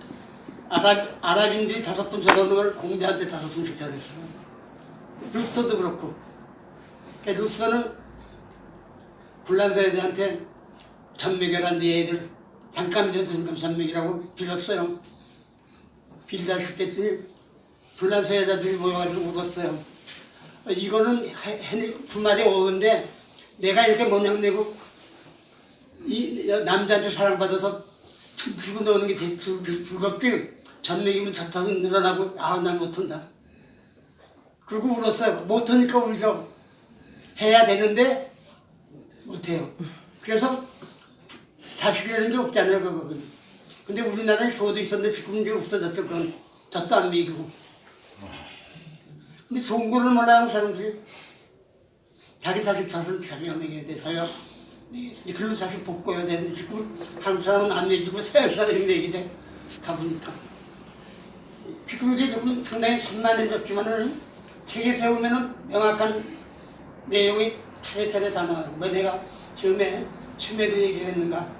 S1: 아랍인들이 5분 저러는 걸 공자한테 5분씩 잘했어요. 루소도 그렇고. 그러니까 루소는 불란서 여자한테 전맥이란 네 애들 잠깐이라도 지금 전맥이라고 빌었어요. 빌다시피 했더니 불란서 여자들이 모여가지고 울었어요. 이거는 두 마리 오는데 내가 이렇게 모양내고 이 남자한테 사랑받아서 들고 노는 게 제일 즐겁지. 전맥이면 저타고 늘어나고 난 못한다. 그리고 울었어요. 못하니까 울죠. 해야 되는데 못해요. 그래서 자식이라는 게 없잖아요. 그거는. 근데 우리나라에 소도 있었는데 지금 이제 없어졌죠. 그건 젖도 안 먹이고. 근데 좋은 거를 몰라요 사람들이. 자기 자식 젖은 자기가 먹여야 돼. 자기가 이제 글로 자식 복고해야 되는데 지금 한국 사람은 안 먹이고 서양 사람이 먹이대. 가보니까. 지금 이게 조금 상당히 산만해졌지만은 책에 세우면은 명확한 내용이 차례차례 다 나와요. 뭐 내가 처음에 춤에도 얘기를 했는가,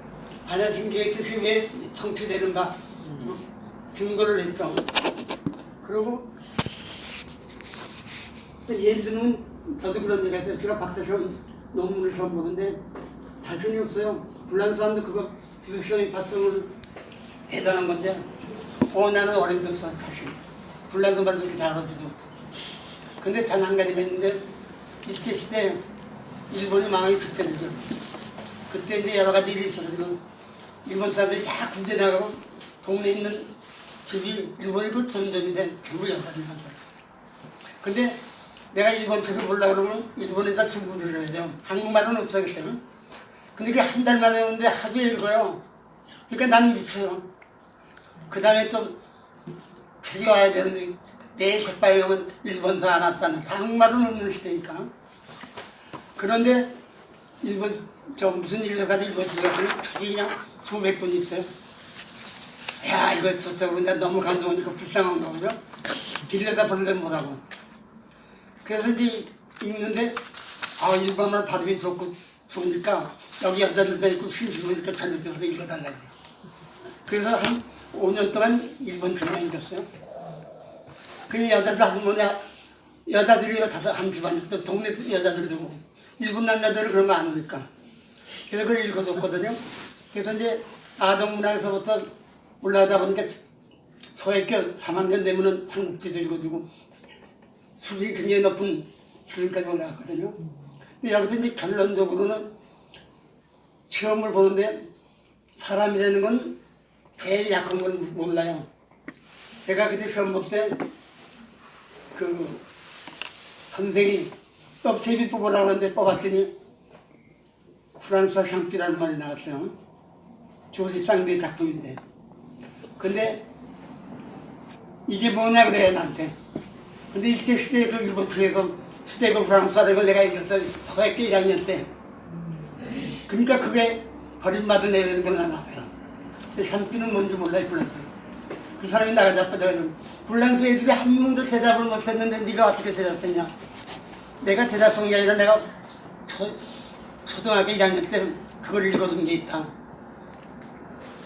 S1: 반야신경의 뜻이 왜 성취되는가 증거를 했죠. 그리고 예를 들면 저도 그런 얘기가 있어요. 제가 박사시험 논문을 처음 보는데 자신이 없어요. 불란 사람도 그거 부수시험이 발성을 대단한 건데 나는 어림도 없어 사실. 불란서 말도 그렇게 잘하지도 못해. 근데 단 한 가지가 있는데 일제시대 일본이 망하기 직전이죠. 그때 이제 여러 가지 일이 있어서 일본 사람들이 다 군대 나가고 동네에 있는 집이 일본이 그 점점이 된 전부 여자들만 살아요. 근데 내가 일본 책을 보려고 그러면 일본에다 중국어를 해야 돼요. 한국말은 없어 그때는. 근데 그게 한 달 만에 오는데 하도 읽어요. 그러니까 나는 미쳐요. 그 다음에 또 책이 와야 되는데 내일 책방에 가면 일본서 안 왔잖아. 한국말은 없는 시대니까. 그런데 일본 무슨 일을 가지고 일본 집에 가서 책이 그냥 수백 권 있어요. 야 이거 좋다고. 근데 너무 감동하니까 불쌍한가 보죠. 빌려다 보는데 뭐라고. 그래서 이제 읽는데 일본말 발음이 좋고 좋으니까 여기 여자들도 있고 심심하니까 찾을 때마다 읽어달라고. 그래서 한 5년 동안 일본 책만 읽었어요. 그 여자들 할머니 여자들이 한 집안이 또 동네 여자들도 일본 남자들은 그런 거 안 하니까. 그래서 그걸 읽어줬거든요. 그래서 이제 아동문학에서부터 올라가다 보니까 소외교 3학년 되면은 삼국지도 읽어주고 수준이 굉장히 높은 수준까지 올라갔거든요. 근데 여기서 이제 결론적으로는 시험을 보는데 사람이 되는 건 제일 약한 걸 몰라요. 제가 그때 시험 볼 때 그 선생이 제비 뽑으라고 하는데 뽑았더니 프랑스어 샹피라는 말이 나왔어요. 조지 쌍대 작품인데. 근데 이게 뭐냐 그래요 나한테. 근데 일제시대에 그 일본 측에서 수대고 프랑스어라는 걸 내가 읽었어요. 초등학교 1학년 때. 그러니까 그게 버림받은 애라는 걸 난 알아요. 근데 샹피는 뭔지 몰라요 프랑스어. 그 사람이 나가 자빠져가지고 불란서 애들이 한 번도 대답을 못했는데 네가 어떻게 대답했냐. 내가 대답한 게 아니라 내가 초등학교 1학년 때 그걸 읽어둔 게 있다.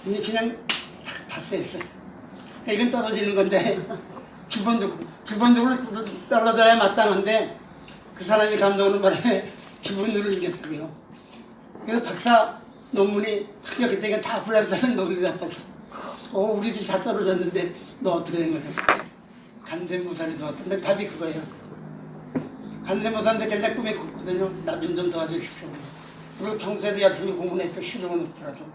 S1: 근데 그냥 딱 봤어요. 이건 떨어지는 건데 기본적으로 떨어져야 마땅한데 그 사람이 감동하는 바람에 기분으로 이겼다고요. 그래서 박사 논문이 그때 다 불란서는 논문이 잡아서 우리들이 다 떨어졌는데 너 어떻게 된 거냐. 간센무사를 좋았던데 답이 그거예요. 간센무사인데 그냥 꿈에 꿨거든요. 나 좀 도와주십시오. 그리고 평소에도 열심히 공부했죠. 실력은 없더라도.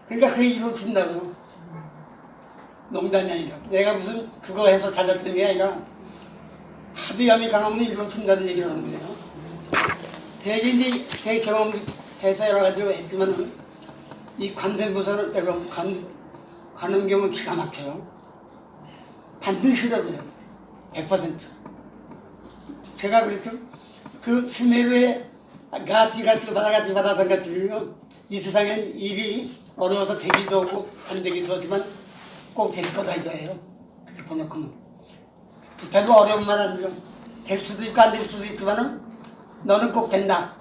S1: 그러니까 그게 이루어진다고요. 농담이 아니라. 내가 무슨 그거 해서 잘났던 게 아니라 하도 염이 강하면 이루어진다는 얘기를 하는 거예요. 되게 이제 제 경험해서 여러 가지 했지만 이 관세무사를 내가 가는 경우는 기가 막혀요. 반드시 이루어져요. 100%. 제가 그랬죠. 그 수메르의 바다상가들이요. 이 세상엔 일이 어려워서 되기도 하고 안 되기도 하지만 꼭 될 거다 이거예요. 그렇게 번역하면. 별로 어려운 말 아니죠. 될 수도 있고 안 될 수도 있지만은 너는 꼭 된다.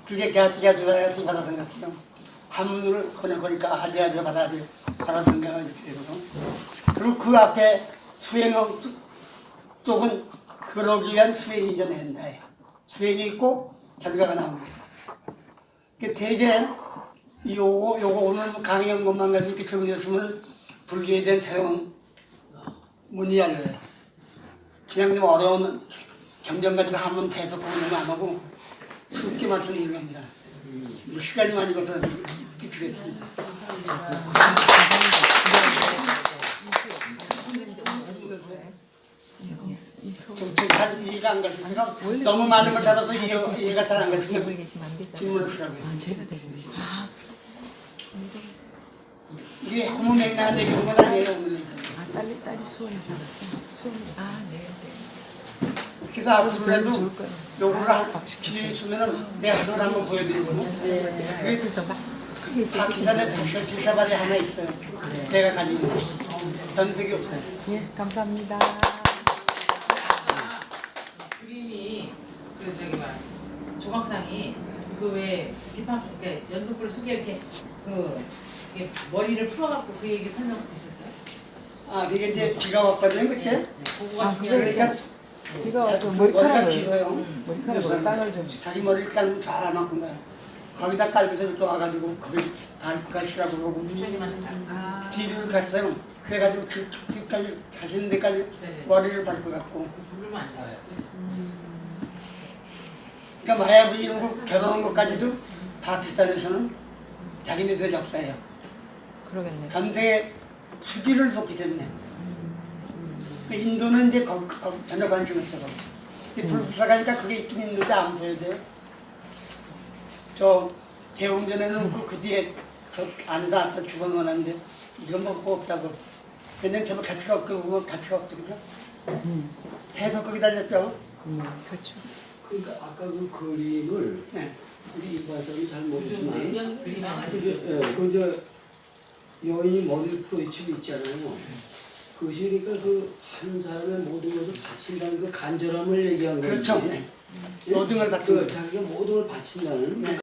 S1: 그게 바다상가들이요. 한문을 번역하니까 아재아재 바다지 바라성경가 이렇게 되거든. 그리고 그 앞에 수행어 쪽은 그러기 위한 수행이 전에 했나 해요. 수행이 있고 결과가 나오는 거죠. 그 되게 요거 오늘 강의한 것만 가지고 이렇게 정리했으면 불교에 대한 새로운 문의 알려요. 그냥 좀 어려운 경전 가지고 한번 배석 공부는 안 하고 쉽게 말씀드리는 겁니다. 시간이 많이 걸려서 끼치겠습니다. 잘 이해가 안 가시니까 너무 많은 걸 따라서 이해가 잘 안 가시면 질문을 쓰라고요.
S2: 제가 되고 있어요.
S1: 이게 허무맹랑한 얘기인 건 아니에요. 오늘 얘기.
S2: 딸이 수원에 살았어요. 수원에. 네.
S1: 그래서 앞으로라도
S2: 좋을 거예요.
S1: 요거를 기회 있으면 내가 하루를 한번 보여드리거든.
S2: 그래서 막
S1: 파키스탄에 피사발이 하나 있어요. 내가 가지고 있는 전 세계 없어요.
S2: 예, 감사합니다.
S3: 그림이 그 저기 막 조각상이 그 왜 뒷판 그러니까 연두불 속에 이렇게 그 이게 머리를 풀어갖고 그 얘기 설명 주셨어요?
S1: 아 그게 이제 비가 왔거든요 그때.
S3: 그거가
S1: 그러니까
S2: 비가 와서
S1: 머리가
S2: 머리카락을
S1: 길어요.
S2: 머리카락으로 땅을 좀
S1: 자기 머리를 깔고 잘 놔둔 거야. 거기다 깔고서 또 와가지고 거기 밟고 가시라고 그러고
S3: 부처님한테
S1: 뒤를 갔어요. 그래가지고 그까지 자신 데까지
S3: 네네.
S1: 머리를 밟고 갔고.
S3: 부르면 안 돼요.
S1: 그러니까 마야부 이런 거 결혼한 것까지도 파키스탄에서는 자기네들 역사예요.
S2: 그러겠네.
S1: 전 세계 수기를 뒀기 때문에. 인도는 이제 전혀 관심 없어. 불사가니까 그게 있긴 있는데 안 보여져요. 저 대웅전에는 그 뒤에 저 안에다 갖다 주워놓았는데 이건 먹고 없다고. 왜냐면 별로 가치가 없고 가치가 없죠, 그죠? 해서 거기 달렸죠.
S2: 그렇죠.
S4: 그러니까 아까 그 그림을
S1: 네.
S4: 우리 이과장이 잘 모르지만
S3: 그냥 그림이
S4: 그 여인이 머리를 풀어헤치고 있잖아요. 그것이 그러니까 그 한 사람의 모든 것을 바친다는 그 간절함을 얘기한 거죠.
S1: 그렇죠. 네. 모든 걸 바친
S4: 그
S1: 거죠.
S4: 자기가 모든 걸 바친다는
S1: 네.